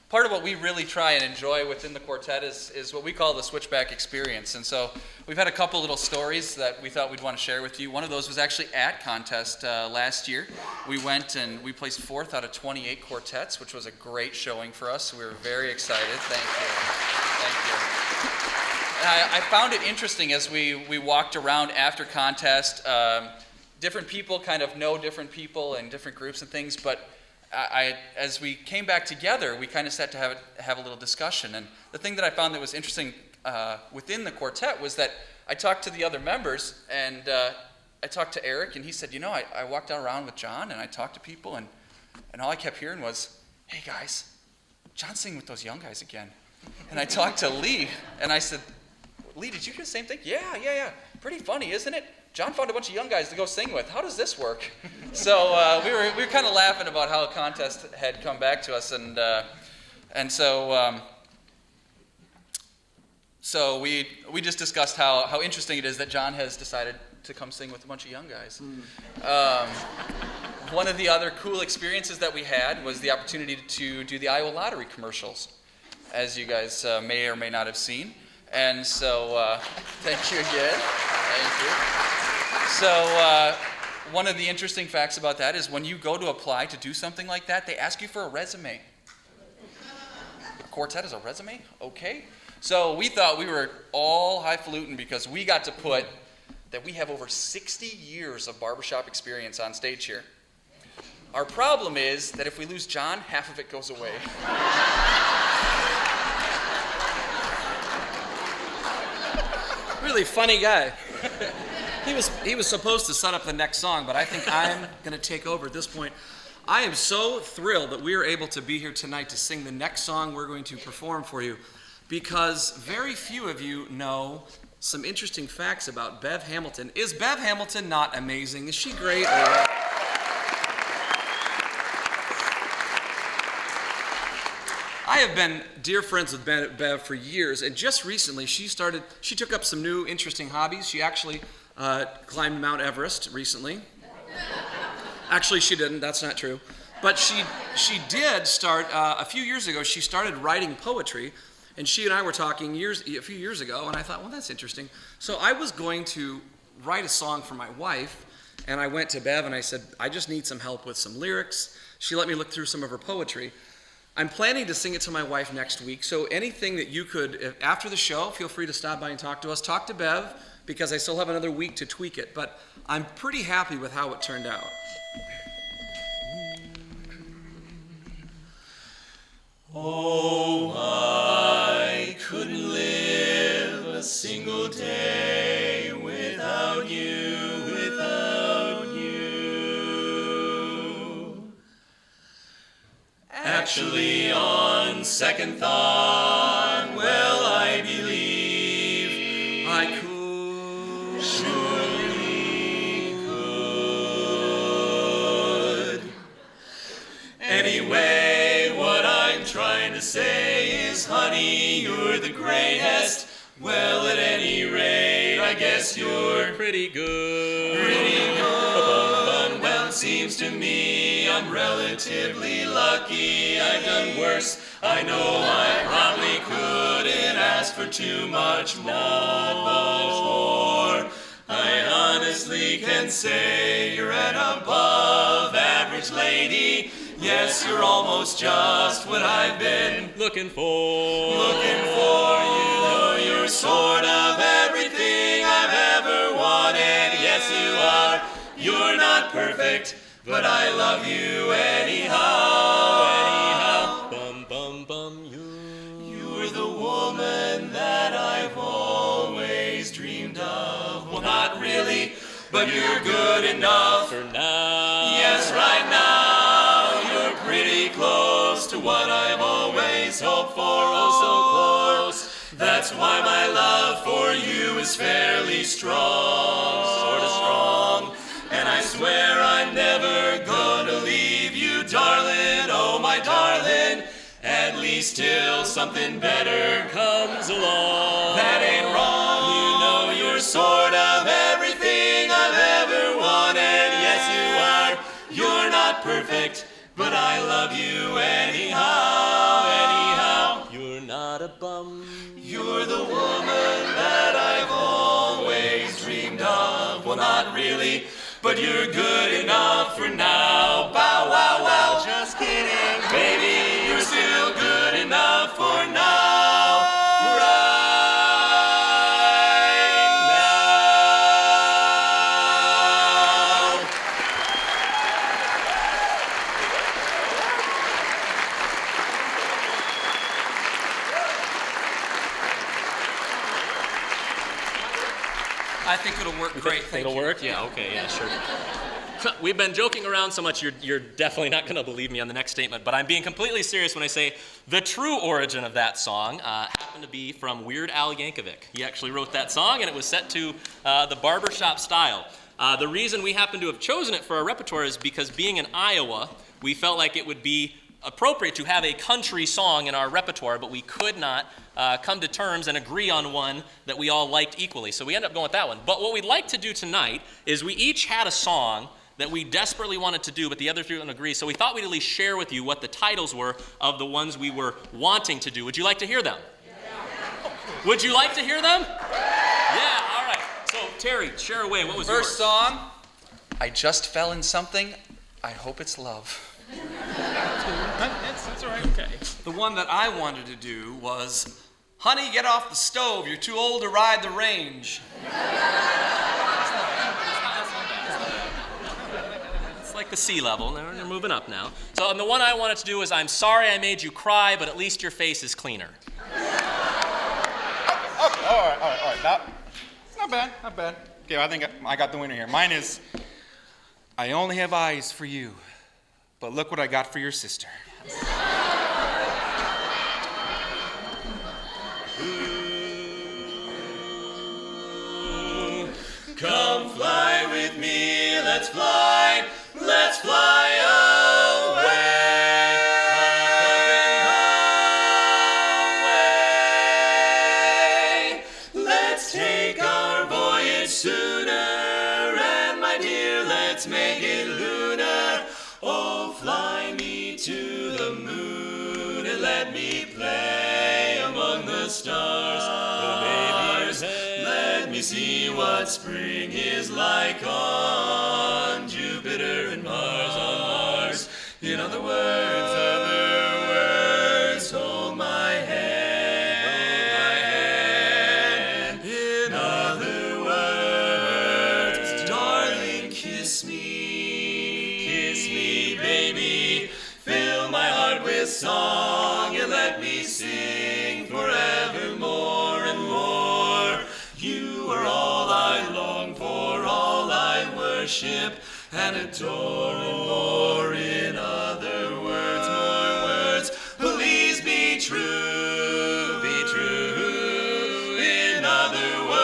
part of what we really try and enjoy within the quartet is what we call the Switchback experience. And so we've had a couple little stories that we thought we'd want to share with you. One of those was actually at contest last year. We went and we placed 4th out of 28 quartets, which was a great showing for us. So we were very excited. Thank you. Thank you. I found it interesting as we walked around after contest. Different people kind of know different people and different groups and things, but as we came back together, we kind of sat to have a little discussion. And the thing that I found that was interesting within the quartet was that I talked to the other members, and I talked to Eric, and he said, I walked around with John, and I talked to people, and all I kept hearing was, hey guys, John's singing with those young guys again. And I talked to Lee, and I said, Lee, did you hear the same thing? Yeah. Pretty funny, isn't it? John found a bunch of young guys to go sing with. How does this work? So we were kind of laughing about how a contest had come back to us, and so we just discussed how interesting it is that John has decided to come sing with a bunch of young guys. One of the other cool experiences that we had was the opportunity to do the Iowa Lottery commercials, as you guys may or may not have seen. And so, thank you again. Thank you. So, one of the interesting facts about that is when you go to apply to do something like that, they ask you for a resume. A quartet is a resume? Okay. So, we thought we were all highfalutin because we got to put that we have over 60 years of barbershop experience on stage here. Our problem is that if we lose John, half of it goes away. Really funny guy. He was supposed to set up the next song, but I think I'm going to take over at this point. I am so thrilled that we are able to be here tonight to sing the next song we're going to perform for you, because very few of you know some interesting facts about Bev Hamilton. Is Bev Hamilton not amazing? Is she great? I have been dear friends with Bev for years, and just recently she took up some new interesting hobbies. She actually climbed Mount Everest recently. Actually, she didn't. That's not true. But she did start, a few years ago, she started writing poetry, and she and I were talking a few years ago, and I thought, well, that's interesting. So I was going to write a song for my wife, and I went to Bev and I said, I just need some help with some lyrics. She let me look through some of her poetry. I'm planning to sing it to my wife next week, so anything that you could, after the show, feel free to stop by and talk to us. Talk to Bev, because I still have another week to tweak it, but I'm pretty happy with how it turned out. Oh, I couldn't live a single day without you, without you. Actually, on second thought, well, I believe I could, surely could. Anyway, what I'm trying to say is, honey, you're the greatest. Well, at any rate, I guess you're pretty good. Pretty good. Well, it seems to me I'm relatively lucky. I've done worse. I know I probably couldn't ask for too much more. I honestly can say you're an above average lady. Yes, you're almost just what I've been looking for. Looking for you, though you're sort of everything I've ever wanted. Yes, you are. You're not perfect, but I love you anyhow. Anyhow, bum bum bum. You're the woman that I've always dreamed of. Well, not really, but you're good enough for now. Yes, right now. Pretty close to what I've always hoped for, oh so close. That's why my love for you is fairly strong, sort of strong. And I swear I'm never gonna leave you, darling, oh my darling. At least till something better comes along. That ain't wrong. You know you're sort of everything I've ever wanted. Yes, you are. You're not perfect, but I love you anyhow, anyhow. You're not a bum. You're the woman that I've always dreamed of. Well, not really, but you're good enough for now. Bow, wow, wow, just kidding. Baby, you're still good enough for now. I think it'll work great. It'll work? Yeah, okay, yeah, sure. We've been joking around so much, you're definitely not going to believe me on the next statement, but I'm being completely serious when I say the true origin of that song happened to be from Weird Al Yankovic. He actually wrote that song, and it was set to the barbershop style. The reason we happen to have chosen it for our repertoire is because being in Iowa, we felt like it would be appropriate to have a country song in our repertoire, but we could not come to terms and agree on one that we all liked equally. So we ended up going with that one. But what we'd like to do tonight is we each had a song that we desperately wanted to do, but the other three didn't agree. So we thought we'd at least share with you what the titles were of the ones we were wanting to do. Would you like to hear them? Yeah. Would you like to hear them? Yeah, all right. So Terry, share away. What was First yours? song, I just fell in something. I hope it's love. That's all right. Okay. The one that I wanted to do was, honey, get off the stove. You're too old to ride the range. It's like the sea level. They're moving up now. So and the one I wanted to do is, I'm sorry I made you cry, but at least your face is cleaner. All right. Not bad. Okay, I think I got the winner here. Mine is, I only have eyes for you, but look what I got for your sister. Come fly with me, let's fly away. Let's take our voyage sooner, and my dear, let's make it lunar. Oh, fly me to the moon and let me play among the stars. Oh, baby, let me see what spring is like on Jupiter and Mars, on Mars. In other words, this song and let me sing forevermore and more. You are all I long for, all I worship and adore, and more. In other words, more words, please be true, be true. In other words,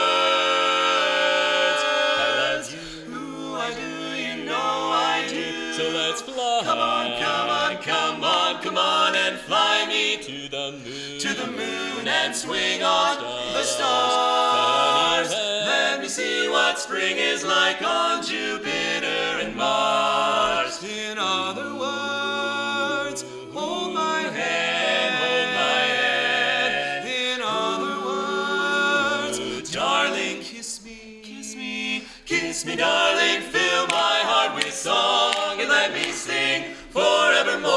I love you. Ooh, I do, you know I do. So let's fly. Come on, come on, come on, come on and fly me To the moon. to the moon and swing on the stars. Let me see what spring is like on Jupiter and Mars. In other words, hold my hand, hold my hand. In other words, darling, kiss me, kiss me, kiss me, darling. Fill my heart with song and let me sing forevermore.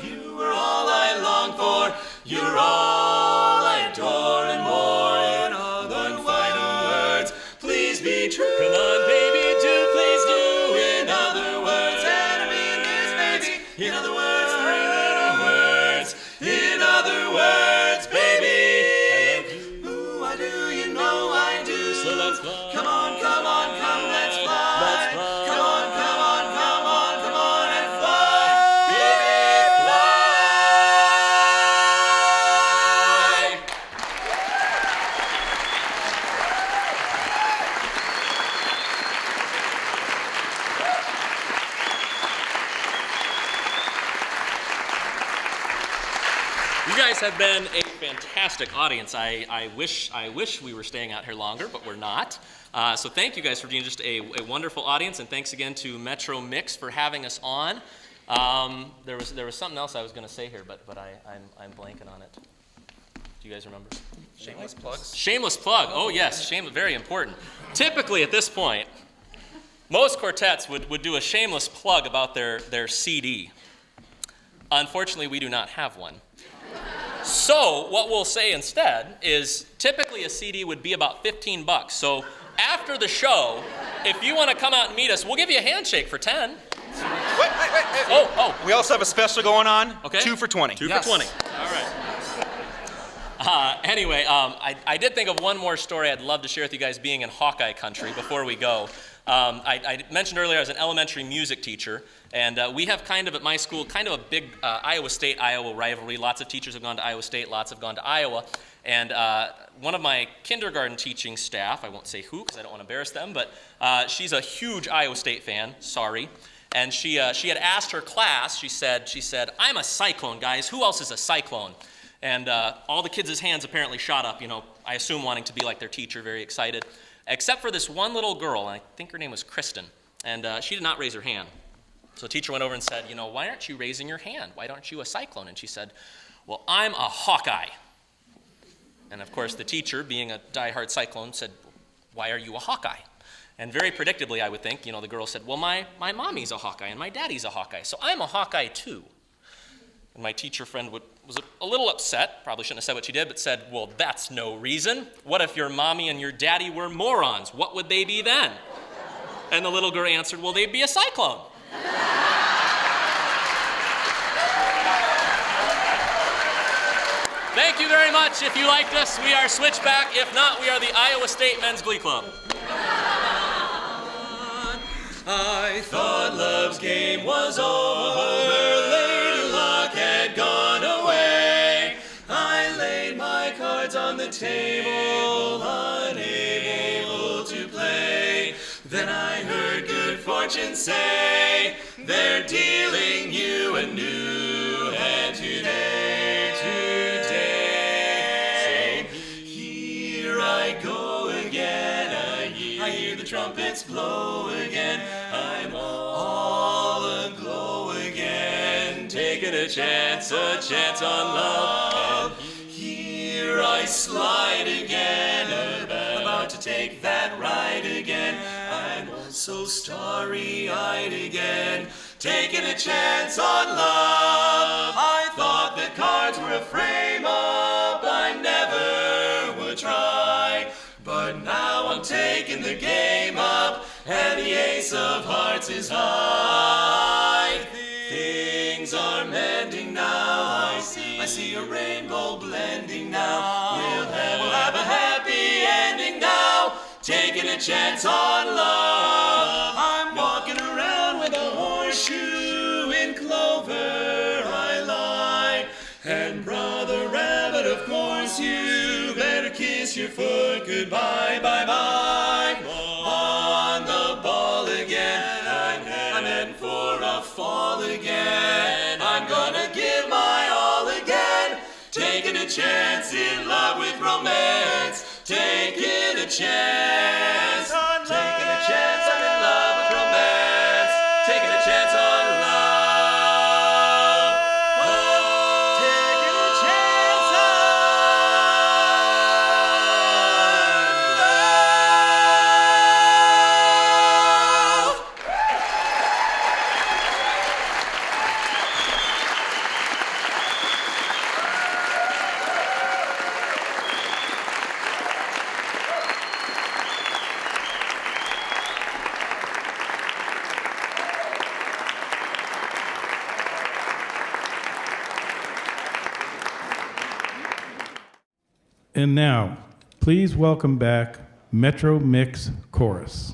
You are all I long for, you're all I adore, and more. In other words, please be true. Come on, baby, do, please do. In other words, and I mean this, baby. In other words, three little words. In other words, baby. I love you. Ooh, I do, you know I do. So let's fly. Come on, come on, come, let's fly. Let's fly. Come on, come on, come on, come on and fly. Baby, fly. You guys have been a fantastic audience. I wish we were staying out here longer, but we're not. So thank you guys for being just a wonderful audience, and thanks again to Metro Mix for having us on. There was something else I was going to say here, but I'm blanking on it. Do you guys remember? Shameless plugs. Shameless plug. Oh yes, very important. Typically at this point, most quartets would do a shameless plug about their CD. Unfortunately, we do not have one. So what we'll say instead is typically a CD would be about $15. So after the show, if you want to come out and meet us, we'll give you a handshake for 10. Wait. Oh. We also have a special going on. Okay. 2 for 20. 2 for 20. All right. Anyway, I did think of one more story I'd love to share with you guys being in Hawkeye country before we go. I mentioned earlier I was an elementary music teacher, and we have kind of at my school kind of a big Iowa State-Iowa rivalry. Lots of teachers have gone to Iowa State, lots have gone to Iowa. And one of my kindergarten teaching staff, I won't say who because I don't want to embarrass them, but she's a huge Iowa State fan, sorry. And she had asked her class, she said, I'm a Cyclone, guys. Who else is a Cyclone? And all the kids' hands apparently shot up, I assume wanting to be like their teacher, very excited. Except for this one little girl, and I think her name was Kristen. And she did not raise her hand. So the teacher went over and said, why aren't you raising your hand? Why aren't you a Cyclone? And she said, well, I'm a Hawkeye. And of course, the teacher, being a diehard Cyclone, said, why are you a Hawkeye? And very predictably, I would think, the girl said, well, my mommy's a Hawkeye and my daddy's a Hawkeye, so I'm a Hawkeye too. And my teacher friend was a little upset, probably shouldn't have said what she did, but said, well, that's no reason. What if your mommy and your daddy were morons? What would they be then? And the little girl answered, well, they'd be a Cyclone. Thank you very much. If you liked us, we are Switchback. If not, we are the Iowa State Men's Glee Club. I thought love's game was over, Lady Luck had gone away. I laid my cards on the table, unable to play. Then I heard good fortune say, they're dealing you a new hand today. So here I go again, I hear the trumpets blow again. I'm all aglow again, taking a chance on love. And here I slide again, about to take that ride again. I'm so starry-eyed again, taking a chance on love. I thought that cards were a frame-up, I never would try. But now I'm taking the game up, and the ace of hearts is high. Things are meant ending now. I see a rainbow blending now. We'll have a happy ending now. Taking a chance on love. I'm walking around with a horseshoe in clover I lie. And Brother Rabbit, of course you better kiss your foot goodbye, bye bye. On the ball again, I'm heading for a fall again. I'm gonna give my all again. Taking a chance in love with romance. Taking a chance. Taking a chance, I'm in love with romance. Taking a chance on love. Oh, taking a chance on love. And now, please welcome back Metro Mix Chorus.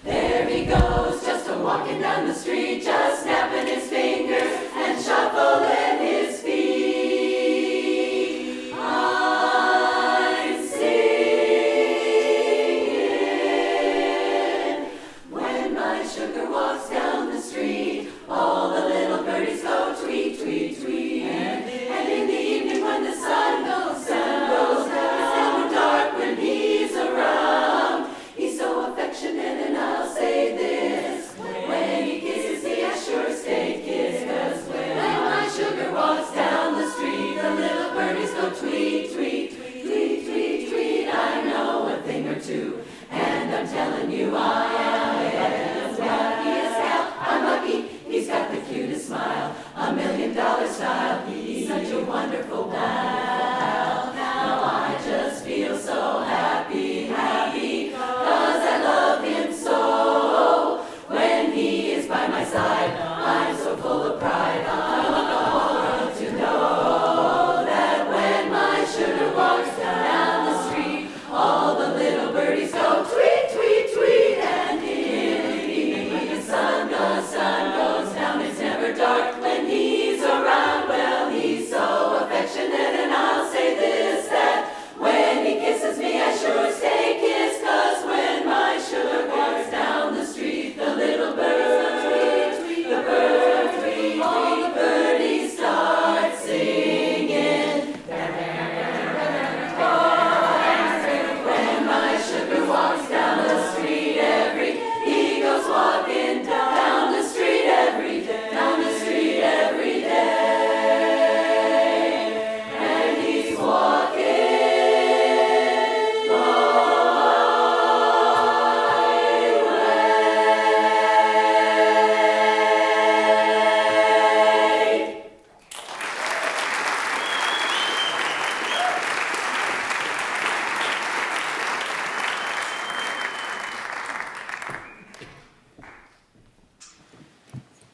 There he goes, just a-walking down the street, just snapping his fingers and shuffling his feet. I'm singing. When my sugar walks down the street, all the little birdies go tweet, tweet, tweet. And in the evening when the sun goes down, it's never dark when he's around. He's so affectionate, and I'll say this: when he kisses me, I sure stay kissed. 'Cause when my sugar walks down the street, the little birdies go tweet, tweet, tweet, tweet, tweet, tweet. I know a thing or two, and I'm telling you I am his luckiest gal. I'm lucky, he's got the cutest smile, $1 million style. He's such a wonderful pal. Now I just feel so happy, happy, 'cause I love him so. When he is by my side, I'm so full of pride. I want the whole world to know that when my sugar walks down the street, all the little birdies go tweet, tweet, tweet. And in the evening when the sun goes down, it's never dark when he's around. Well, he's so affectionate, and I'll say this, that when he kisses me, I sure stay kissed. 'Cause when my sugar walks down the street, the little bird tweet, the bird tweet, all the birdies start singing. When my sugar walks down the street, he goes walking down the street every day, down the street every day. And he's walking my way.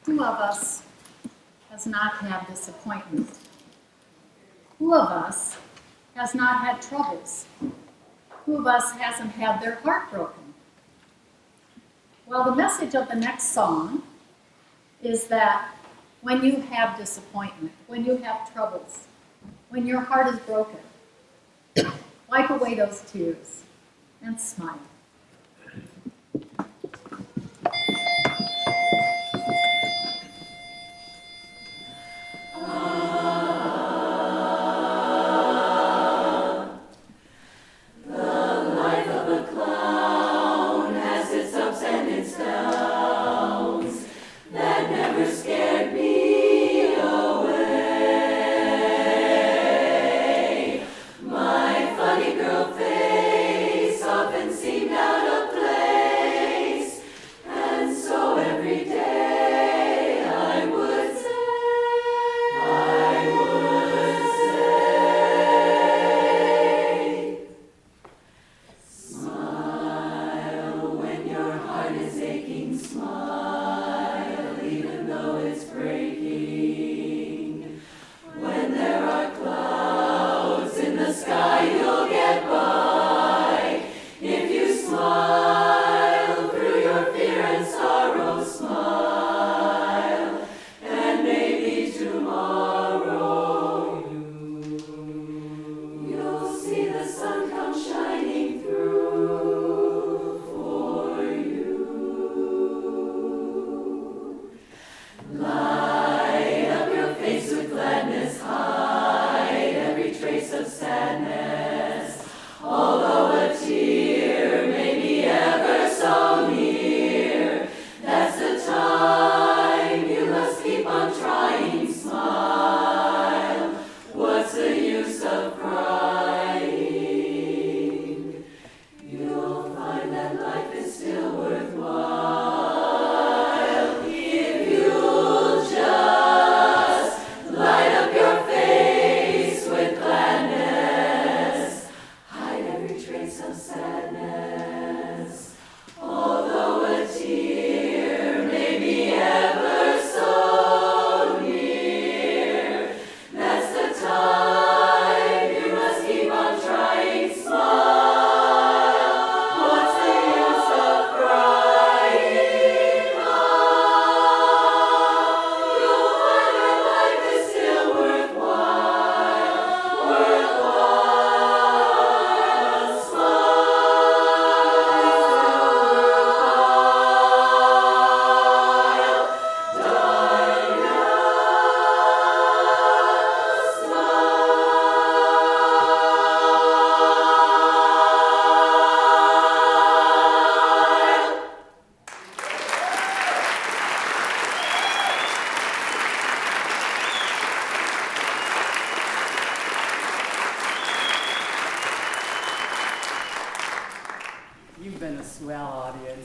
Who of us has not had disappointment? Who of us has not had troubles? Who of us hasn't had their heart broken? Well, the message of the next song is that when you have disappointment, when you have troubles, when your heart is broken, wipe away those tears and smile. Funny girl face often seemed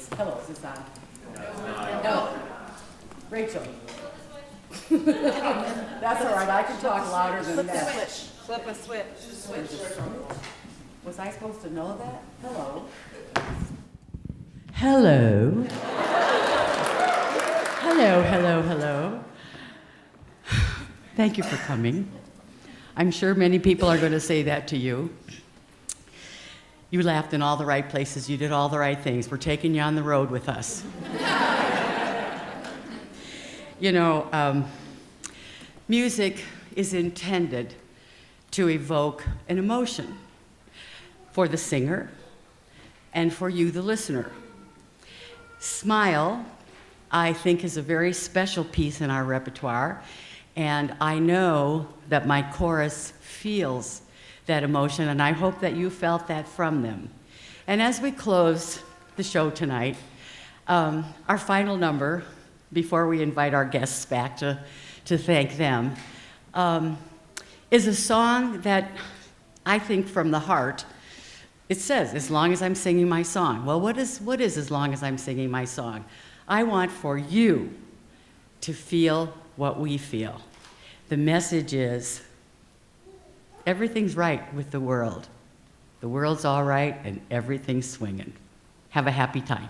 is. Hello, is this on? No. Rachel. That's all right, I can talk louder than that. Flip a switch. Was I supposed to know that? Hello. Hello. Hello, hello, hello. Thank you for coming. I'm sure many people are going to say that to you. You laughed in all the right places. You did all the right things. We're taking you on the road with us. You know, music is intended to evoke an emotion for the singer and for you, the listener. Smile, I think, is a very special piece in our repertoire, and I know that my chorus feels that emotion, and I hope that you felt that from them. And as we close the show tonight, our final number, before we invite our guests back to thank them, is a song that I think from the heart. It says, as long as I'm singing my song. Well, what is as long as I'm singing my song? I want for you to feel what we feel. The message is, everything's right with the world. The world's all right and everything's swinging. Have a happy time.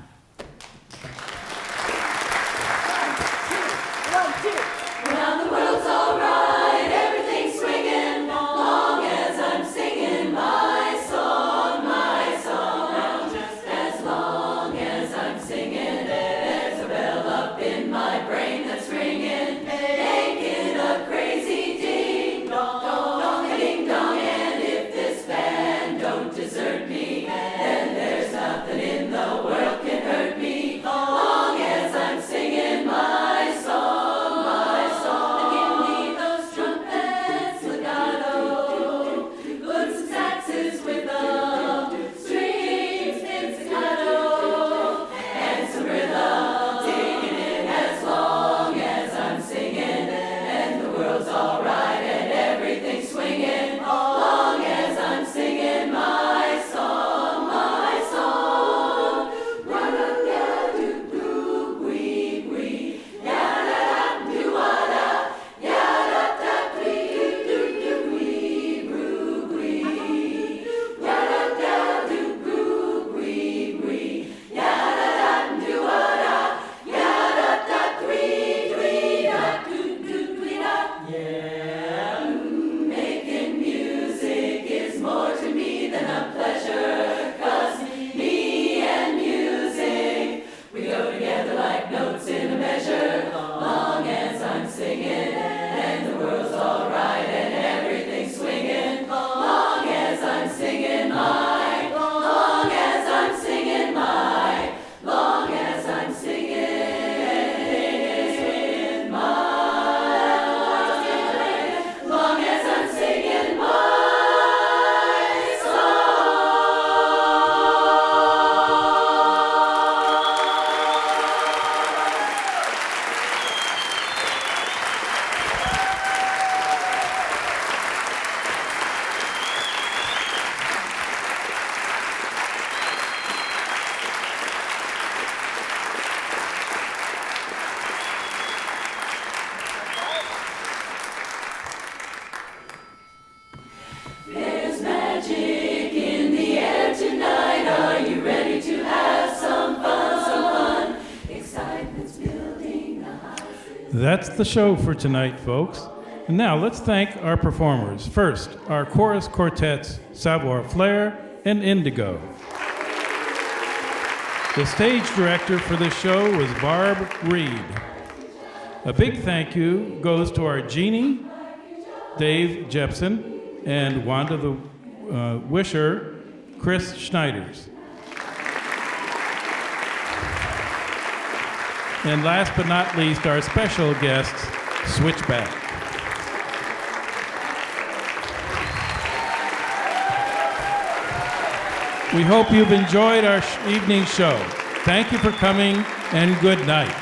Now the world's all right, everything's swinging, long as I'm singing my song, my song. Just as long as I'm singing, there's a bell up in my brain that's ringing, making a crazy ding dong, ding dong. And if this band don't desert me, then there's nothing in the world can hurt me, long as I'm singing my song, my song. Give me those trumpets legato, put some saxes with them, strings pizzicato, and some rhythm, singing it as long as I'm singing, and the world's all right and everything's swinging, long as I'm singing my song, my song. Wa-da-da-do-do-wee-wee, ya-da-da-do-wa-da, ya-da-da-do-wee-wee-wee, ya-da-da-do-wee-wee, ya-da-da-do-wa-da, ya-da-da-dwee-dwee-da-do-do-dwee-da. Yeah, making music is more to me than a pleasure, 'cause me and music, we go together like notes in a measure, long as I'm singing, and the world's all right and everything's swinging, long as I'm singing my, long as I'm singing my, long as I'm singing my, long as I'm singing my song. There's magic in the air tonight. Are you ready to have some fun? Some fun. Excitement's building the houses. That's the show for tonight, folks. And now let's thank our performers. First, our chorus quartets, Savoir Flair and Indigo. The stage director for this show was Barb Reed. A big thank you goes to our genie, Dave Jepson, and Wanda the Wisher, Chris Schneiders. And last but not least, our special guests, Switchback. We hope you've enjoyed our evening show. Thank you for coming, and good night.